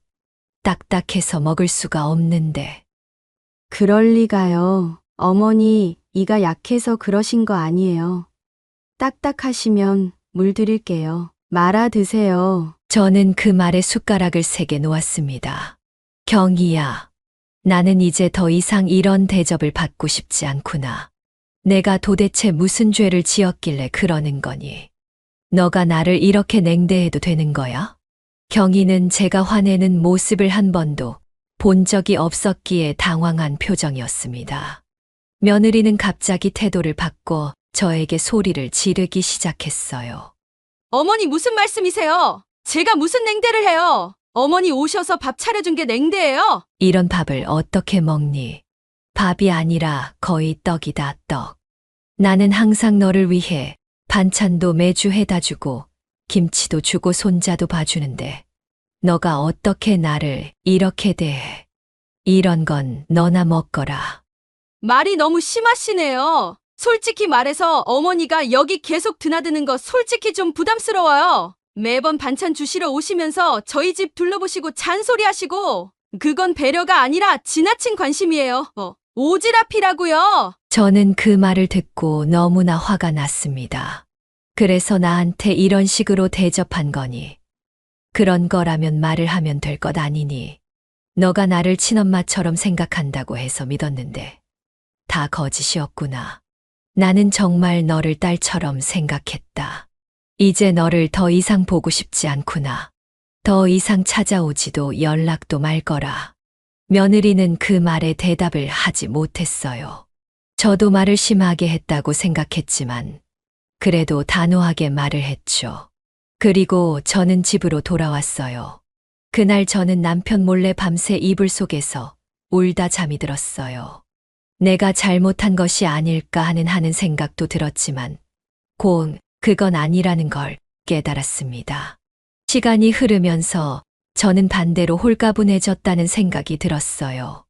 딱딱해서 먹을 수가 없는데. 그럴 리가요. 어머니, 이가 약해서 그러신 거 아니에요. 딱딱하시면 물 드릴게요. 말아 드세요. 저는 그 말에 숟가락을 3개 놓았습니다. 경희야, 나는 이제 더 이상 이런 대접을 받고 싶지 않구나. 내가 도대체 무슨 죄를 지었길래 그러는 거니? 너가 나를 이렇게 냉대해도 되는 거야? 경희는 제가 화내는 모습을 한 번도 본 적이 없었기에 당황한 표정이었습니다. 며느리는 갑자기 태도를 바꿔 저에게 소리를 지르기 시작했어요. 어머니 무슨 말씀이세요? 제가 무슨 냉대를 해요? 어머니 오셔서 밥 차려준 게 냉대예요? 이런 밥을 어떻게 먹니? 밥이 아니라 거의 떡이다, 떡. 나는 항상 너를 위해 반찬도 매주 해다 주고 김치도 주고 손자도 봐주는데 너가 어떻게 나를 이렇게 대해? 이런 건 너나 먹거라. 말이 너무 심하시네요. 솔직히 말해서 어머니가 여기 계속 드나드는 거 솔직히 좀 부담스러워요. 매번 반찬 주시러 오시면서 저희 집 둘러보시고 잔소리하시고 그건 배려가 아니라 지나친 관심이에요. 오지랖이라고요. 저는 그 말을 듣고 너무나 화가 났습니다. 그래서 나한테 이런 식으로 대접한 거니. 그런 거라면 말을 하면 될 것 아니니. 너가 나를 친엄마처럼 생각한다고 해서 믿었는데 다 거짓이었구나. 나는 정말 너를 딸처럼 생각했다. 이제 너를 더 이상 보고 싶지 않구나. 더 이상 찾아오지도 연락도 말 거라. 며느리는 그 말에 대답을 하지 못했어요. 저도 말을 심하게 했다고 생각했지만 그래도 단호하게 말을 했죠. 그리고 저는 집으로 돌아왔어요. 그날 저는 남편 몰래 밤새 이불 속에서 울다 잠이 들었어요. 내가 잘못한 것이 아닐까 하는 생각도 들었지만 그건 아니라는 걸 깨달았습니다. 시간이 흐르면서 저는 반대로 홀가분해졌다는 생각이 들었어요.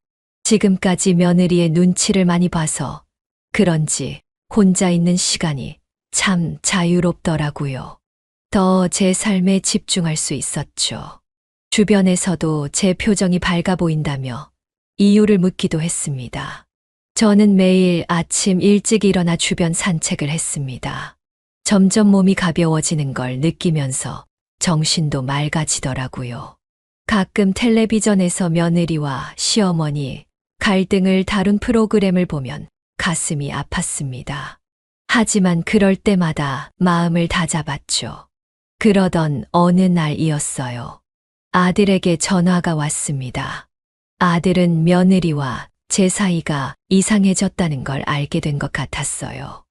지금까지 며느리의 눈치를 많이 봐서 그런지 혼자 있는 시간이 참 자유롭더라고요. 더 제 삶에 집중할 수 있었죠. 주변에서도 제 표정이 밝아 보인다며 이유를 묻기도 했습니다. 저는 매일 아침 일찍 일어나 주변 산책을 했습니다. 점점 몸이 가벼워지는 걸 느끼면서 정신도 맑아지더라고요. 가끔 텔레비전에서 며느리와 시어머니 갈등을 다룬 프로그램을 보면 가슴이 아팠습니다. 하지만 그럴 때마다 마음을 다잡았죠. 그러던 어느 날이었어요. 아들에게 전화가 왔습니다. 아들은 며느리와 제 사이가 이상해졌다는 걸 알게 된 것 같았어요.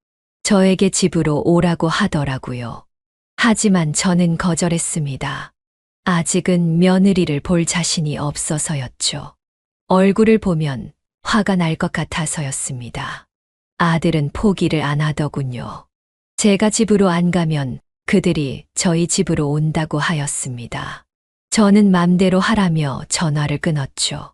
저에게 집으로 오라고 하더라고요. 하지만 저는 거절했습니다. 아직은 며느리를 볼 자신이 없어서였죠. 얼굴을 보면 화가 날 것 같아서였습니다. 아들은 포기를 안 하더군요. 제가 집으로 안 가면 그들이 저희 집으로 온다고 하였습니다. 저는 맘대로 하라며 전화를 끊었죠.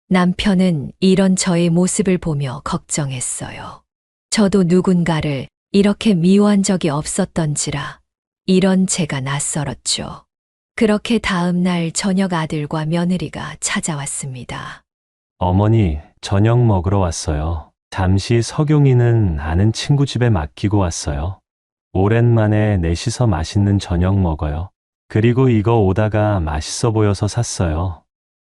남편은 이런 저의 모습을 보며 걱정했어요. 저도 누군가를 이렇게 미워한 적이 없었던지라 이런 제가 낯설었죠. 그렇게 다음 날 저녁 아들과 며느리가 찾아왔습니다. 어머니, 저녁 먹으러 왔어요. 잠시 석용이는 아는 친구 집에 맡기고 왔어요. 오랜만에 넷이서 맛있는 저녁 먹어요. 그리고 이거 오다가 맛있어 보여서 샀어요.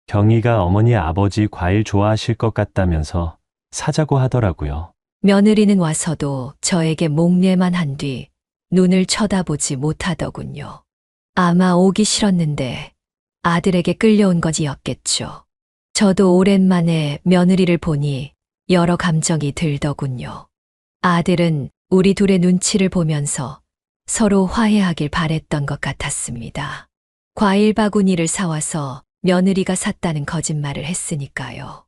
경희가 어머니 아버지 과일 좋아하실 것 같다면서 사자고 하더라고요. 며느리는 와서도 저에게 목례만 한 뒤 눈을 쳐다보지 못하더군요. 아마 오기 싫었는데 아들에게 끌려온 것이었겠죠. 저도 오랜만에 며느리를 보니 여러 감정이 들더군요. 아들은 우리 둘의 눈치를 보면서 서로 화해하길 바랬던 것 같았습니다. 과일 바구니를 사와서 며느리가 샀다는 거짓말을 했으니까요.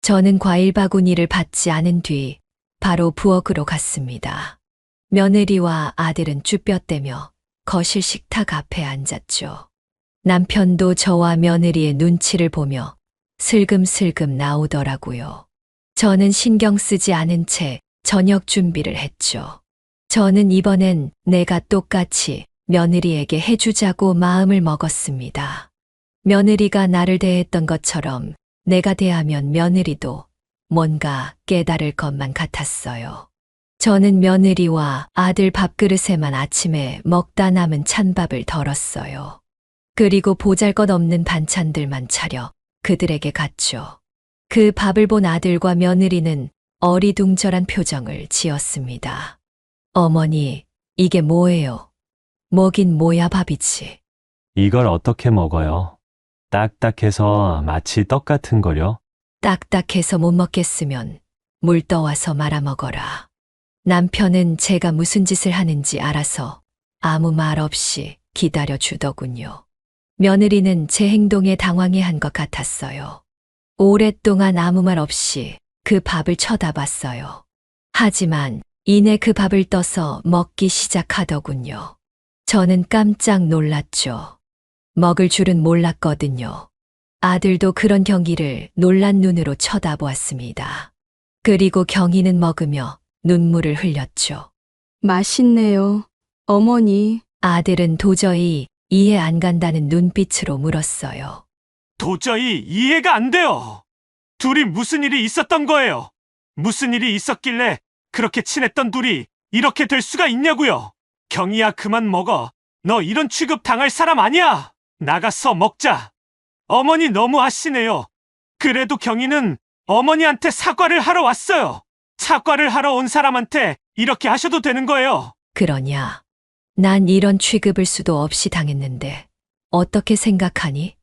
저는 과일 바구니를 받지 않은 뒤 바로 부엌으로 갔습니다. 며느리와 아들은 쭈뼛대며 거실 식탁 앞에 앉았죠. 남편도 저와 며느리의 눈치를 보며 슬금슬금 나오더라고요. 저는 신경 쓰지 않은 채 저녁 준비를 했죠. 저는 이번엔 내가 똑같이 며느리에게 해주자고 마음을 먹었습니다. 며느리가 나를 대했던 것처럼 내가 대하면 며느리도 뭔가 깨달을 것만 같았어요. 저는 며느리와 아들 밥그릇에만 아침에 먹다 남은 찬밥을 덜었어요. 그리고 보잘것없는 반찬들만 차려 그들에게 갔죠. 그 밥을 본 아들과 며느리는 어리둥절한 표정을 지었습니다. 어머니, 이게 뭐예요? 뭐긴 뭐야 밥이지. 이걸 어떻게 먹어요? 딱딱해서 마치 떡 같은 거요? 딱딱해서 못 먹겠으면 물 떠와서 말아 먹어라. 남편은 제가 무슨 짓을 하는지 알아서 아무 말 없이 기다려 주더군요. 며느리는 제 행동에 당황해한 것 같았어요. 오랫동안 아무 말 없이 그 밥을 쳐다봤어요. 하지만 이내 그 밥을 떠서 먹기 시작하더군요. 저는 깜짝 놀랐죠. 먹을 줄은 몰랐거든요. 아들도 그런 경기를 놀란 눈으로 쳐다보았습니다. 그리고 경희는 먹으며 눈물을 흘렸죠. 맛있네요. 어머니, 아들은 도저히 이해 안 간다는 눈빛으로 물었어요. 도저히 이해가 안 돼요. 둘이 무슨 일이 있었던 거예요? 무슨 일이 있었길래 그렇게 친했던 둘이 이렇게 될 수가 있냐고요? 경희야, 그만 먹어. 너 이런 취급 당할 사람 아니야. 나가서 먹자. 어머니 너무 하시네요. 그래도 경희는 어머니한테 사과를 하러 왔어요. 사과를 하러 온 사람한테 이렇게 하셔도 되는 거예요. 그러냐? 난 이런 취급을 수도 없이 당했는데 어떻게 생각하니?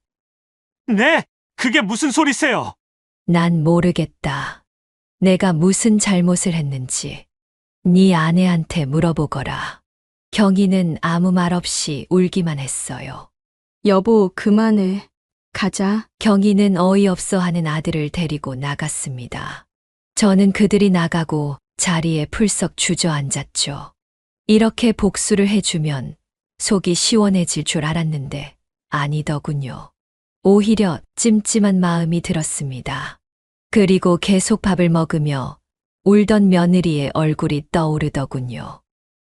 네, 그게 무슨 소리세요? 난 모르겠다. 내가 무슨 잘못을 했는지 네 아내한테 물어보거라. 경희는 아무 말 없이 울기만 했어요. 여보, 그만해. 가자. 경희는 어이없어 하는 아들을 데리고 나갔습니다. 저는 그들이 나가고 자리에 풀썩 주저앉았죠. 이렇게 복수를 해주면 속이 시원해질 줄 알았는데 아니더군요. 오히려 찜찜한 마음이 들었습니다. 그리고 계속 밥을 먹으며 울던 며느리의 얼굴이 떠오르더군요.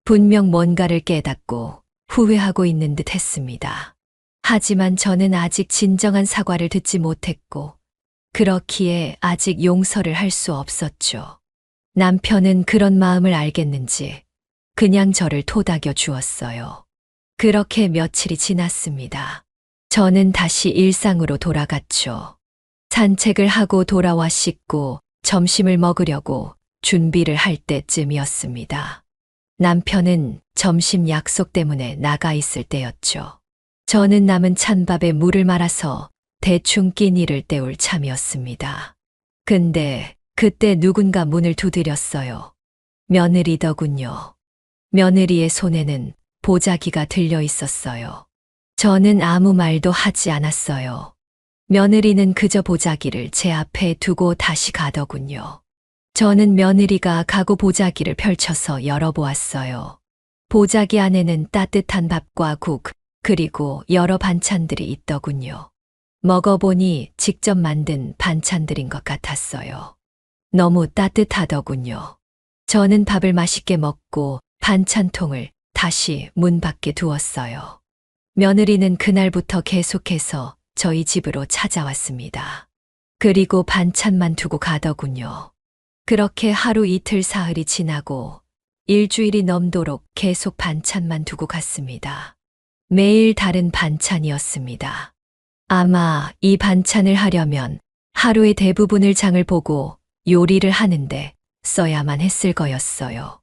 분명 뭔가를 깨닫고 후회하고 있는 듯 했습니다. 하지만 저는 아직 진정한 사과를 듣지 못했고, 그렇기에 아직 용서를 할 수 없었죠. 남편은 그런 마음을 알겠는지 그냥 저를 토닥여 주었어요. 그렇게 며칠이 지났습니다. 저는 다시 일상으로 돌아갔죠. 산책을 하고 돌아와 씻고 점심을 먹으려고 준비를 할 때쯤이었습니다. 남편은 점심 약속 때문에 나가 있을 때였죠. 저는 남은 찬밥에 물을 말아서 대충 끼니를 때울 참이었습니다. 근데 그때 누군가 문을 두드렸어요. 며느리더군요. 며느리의 손에는 보자기가 들려 있었어요. 저는 아무 말도 하지 않았어요. 며느리는 그저 보자기를 제 앞에 두고 다시 가더군요. 저는 며느리가 가고 보자기를 펼쳐서 열어보았어요. 보자기 안에는 따뜻한 밥과 국, 그리고 여러 반찬들이 있더군요. 먹어보니 직접 만든 반찬들인 것 같았어요. 너무 따뜻하더군요. 저는 밥을 맛있게 먹고 반찬통을 다시 문 밖에 두었어요. 며느리는 그날부터 계속해서 저희 집으로 찾아왔습니다. 그리고 반찬만 두고 가더군요. 그렇게 하루 이틀 사흘이 지나고 일주일이 넘도록 계속 반찬만 두고 갔습니다. 매일 다른 반찬이었습니다. 아마 이 반찬을 하려면 하루의 대부분을 장을 보고 요리를 하는데 써야만 했을 거였어요.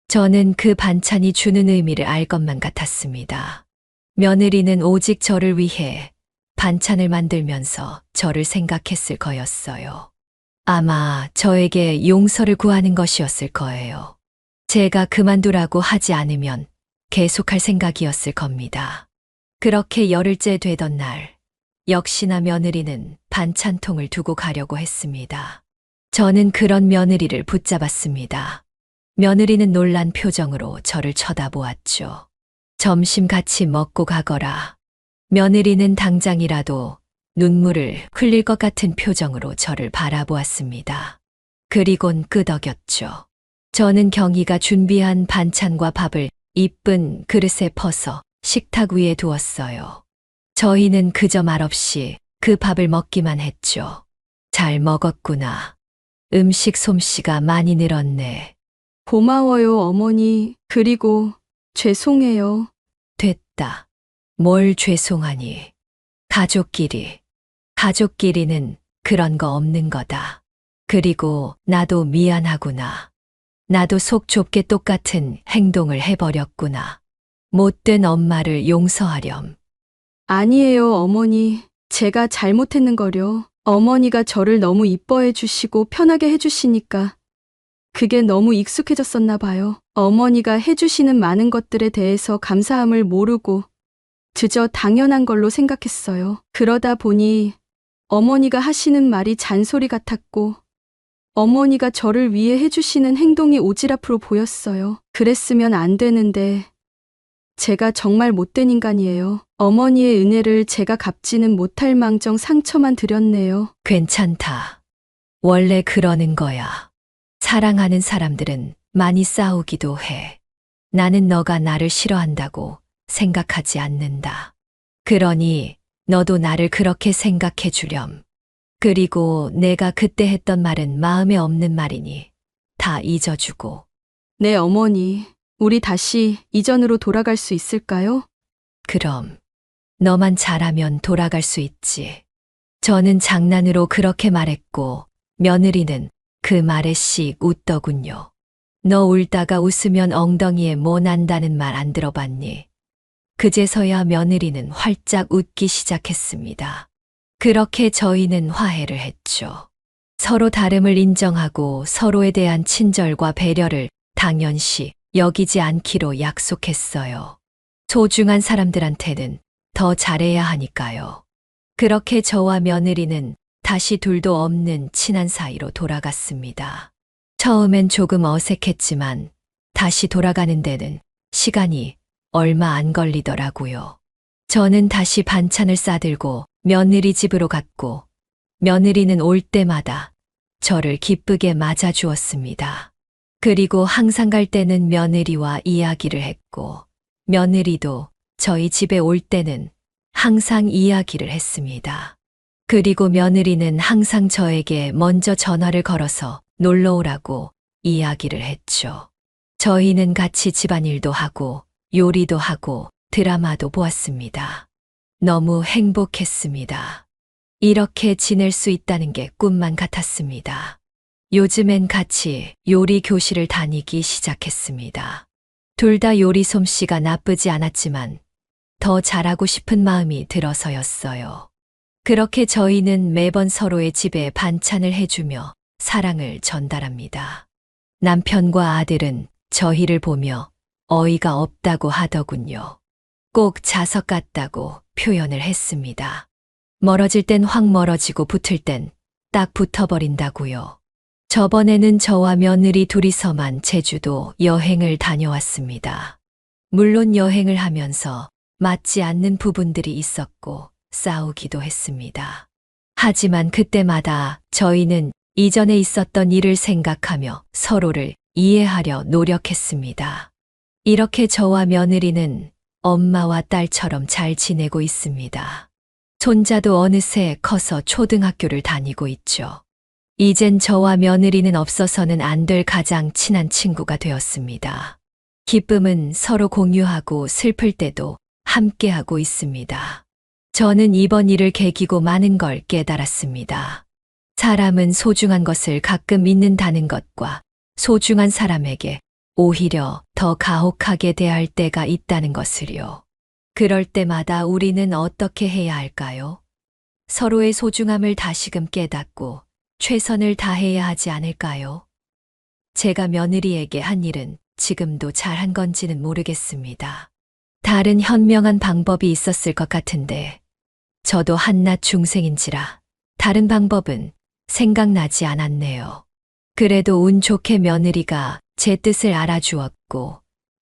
저는 그 반찬이 주는 의미를 알 것만 같았습니다. 며느리는 오직 저를 위해 반찬을 만들면서 저를 생각했을 거였어요. 아마 저에게 용서를 구하는 것이었을 거예요. 제가 그만두라고 하지 않으면 계속할 생각이었을 겁니다. 그렇게 열흘째 되던 날, 역시나 며느리는 반찬통을 두고 가려고 했습니다. 저는 그런 며느리를 붙잡았습니다. 며느리는 놀란 표정으로 저를 쳐다보았죠. 점심 같이 먹고 가거라. 며느리는 당장이라도 눈물을 흘릴 것 같은 표정으로 저를 바라보았습니다. 그리곤 끄덕였죠. 저는 경희가 준비한 반찬과 밥을 이쁜 그릇에 퍼서 식탁 위에 두었어요. 저희는 그저 말없이 그 밥을 먹기만 했죠. 잘 먹었구나. 음식 솜씨가 많이 늘었네. 고마워요, 어머니. 그리고 죄송해요. 됐다. 뭘 죄송하니. 가족끼리는 그런 거 없는 거다. 그리고 나도 미안하구나. 나도 속 좁게 똑같은 행동을 해버렸구나. 못된 엄마를 용서하렴. 아니에요, 어머니. 제가 잘못했는 거려. 어머니가 저를 너무 이뻐해 주시고 편하게 해 주시니까 그게 너무 익숙해졌었나 봐요. 어머니가 해 주시는 많은 것들에 대해서 감사함을 모르고 그저 당연한 걸로 생각했어요. 그러다 보니 어머니가 하시는 말이 잔소리 같았고 어머니가 저를 위해 해주시는 행동이 오지랖으로 보였어요. 그랬으면 안 되는데 제가 정말 못된 인간이에요. 어머니의 은혜를 제가 갚지는 못할 망정 상처만 드렸네요. 괜찮다. 원래 그러는 거야. 사랑하는 사람들은 많이 싸우기도 해. 나는 너가 나를 싫어한다고 생각하지 않는다. 그러니 너도 나를 그렇게 생각해 주렴. 그리고 내가 그때 했던 말은 마음에 없는 말이니 다 잊어주고. 네, 어머니. 우리 다시 이전으로 돌아갈 수 있을까요? 그럼 너만 잘하면 돌아갈 수 있지. 저는 장난으로 그렇게 말했고 며느리는 그 말에 씩 웃더군요. 너 울다가 웃으면 엉덩이에 뭐 난다는 말 안 들어봤니? 그제서야 며느리는 활짝 웃기 시작했습니다. 그렇게 저희는 화해를 했죠. 서로 다름을 인정하고 서로에 대한 친절과 배려를 당연시 여기지 않기로 약속했어요. 소중한 사람들한테는 더 잘해야 하니까요. 그렇게 저와 며느리는 다시 둘도 없는 친한 사이로 돌아갔습니다. 처음엔 조금 어색했지만 다시 돌아가는 데는 시간이 얼마 안 걸리더라고요. 저는 다시 반찬을 싸들고 며느리 집으로 갔고 며느리는 올 때마다 저를 기쁘게 맞아주었습니다. 그리고 항상 갈 때는 며느리와 이야기를 했고 며느리도 저희 집에 올 때는 항상 이야기를 했습니다. 그리고 며느리는 항상 저에게 먼저 전화를 걸어서 놀러 오라고 이야기를 했죠. 저희는 같이 집안일도 하고 요리도 하고 드라마도 보았습니다. 너무 행복했습니다. 이렇게 지낼 수 있다는 게 꿈만 같았습니다. 요즘엔 같이 요리 교실을 다니기 시작했습니다. 둘 다 요리 솜씨가 나쁘지 않았지만 더 잘하고 싶은 마음이 들어서였어요. 그렇게 저희는 매번 서로의 집에 반찬을 해주며 사랑을 전달합니다. 남편과 아들은 저희를 보며 어이가 없다고 하더군요. 꼭 자석 같다고 표현을 했습니다. 멀어질 땐 확 멀어지고 붙을 땐 딱 붙어버린다고요. 저번에는 저와 며느리 둘이서만 제주도 여행을 다녀왔습니다. 물론 여행을 하면서 맞지 않는 부분들이 있었고 싸우기도 했습니다. 하지만 그때마다 저희는 이전에 있었던 일을 생각하며 서로를 이해하려 노력했습니다. 이렇게 저와 며느리는 엄마와 딸처럼 잘 지내고 있습니다. 손자도 어느새 커서 초등학교를 다니고 있죠. 이젠 저와 며느리는 없어서는 안 될 가장 친한 친구가 되었습니다. 기쁨은 서로 공유하고 슬플 때도 함께하고 있습니다. 저는 이번 일을 계기고 많은 걸 깨달았습니다. 사람은 소중한 것을 가끔 잊는다는 것과 소중한 사람에게 오히려 더 가혹하게 대할 때가 있다는 것을요. 그럴 때마다 우리는 어떻게 해야 할까요? 서로의 소중함을 다시금 깨닫고 최선을 다해야 하지 않을까요? 제가 며느리에게 한 일은 지금도 잘한 건지는 모르겠습니다. 다른 현명한 방법이 있었을 것 같은데 저도 한낱 중생인지라 다른 방법은 생각나지 않았네요. 그래도 운 좋게 며느리가 제 뜻을 알아주었고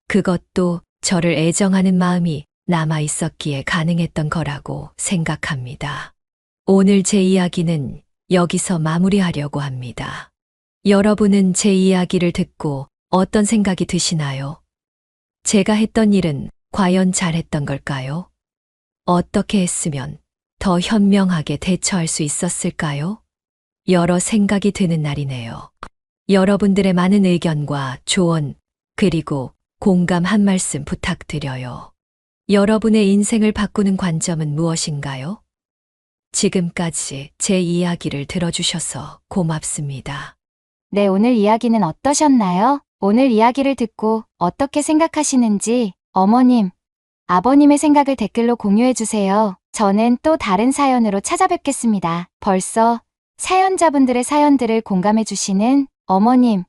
그것도 저를 애정하는 마음이 남아 있었기에 가능했던 거라고 생각합니다. 오늘 제 이야기는 여기서 마무리하려고 합니다. 여러분은 제 이야기를 듣고 어떤 생각이 드시나요? 제가 했던 일은 과연 잘했던 걸까요? 어떻게 했으면 더 현명하게 대처할 수 있었을까요? 여러 생각이 드는 날이네요. 여러분들의 많은 의견과 조언, 그리고 공감 한 말씀 부탁드려요. 여러분의 인생을 바꾸는 관점은 무엇인가요? 지금까지 제 이야기를 들어주셔서 고맙습니다. 네, 오늘 이야기는 어떠셨나요? 오늘 이야기를 듣고 어떻게 생각하시는지 어머님, 아버님의 생각을 댓글로 공유해주세요. 저는 또 다른 사연으로 찾아뵙겠습니다. 벌써 사연자분들의 사연들을 공감해주시는 어머님,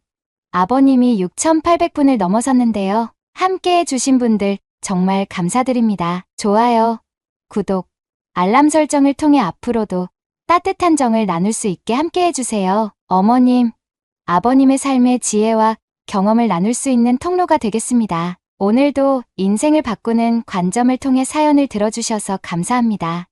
아버님이 6,800분을 넘어섰는데요. 함께 해주신 분들 정말 감사드립니다. 좋아요, 구독, 알람 설정을 통해 앞으로도 따뜻한 정을 나눌 수 있게 함께 해주세요. 어머님, 아버님의 삶의 지혜와 경험을 나눌 수 있는 통로가 되겠습니다. 오늘도 인생을 바꾸는 관점을 통해 사연을 들어주셔서 감사합니다.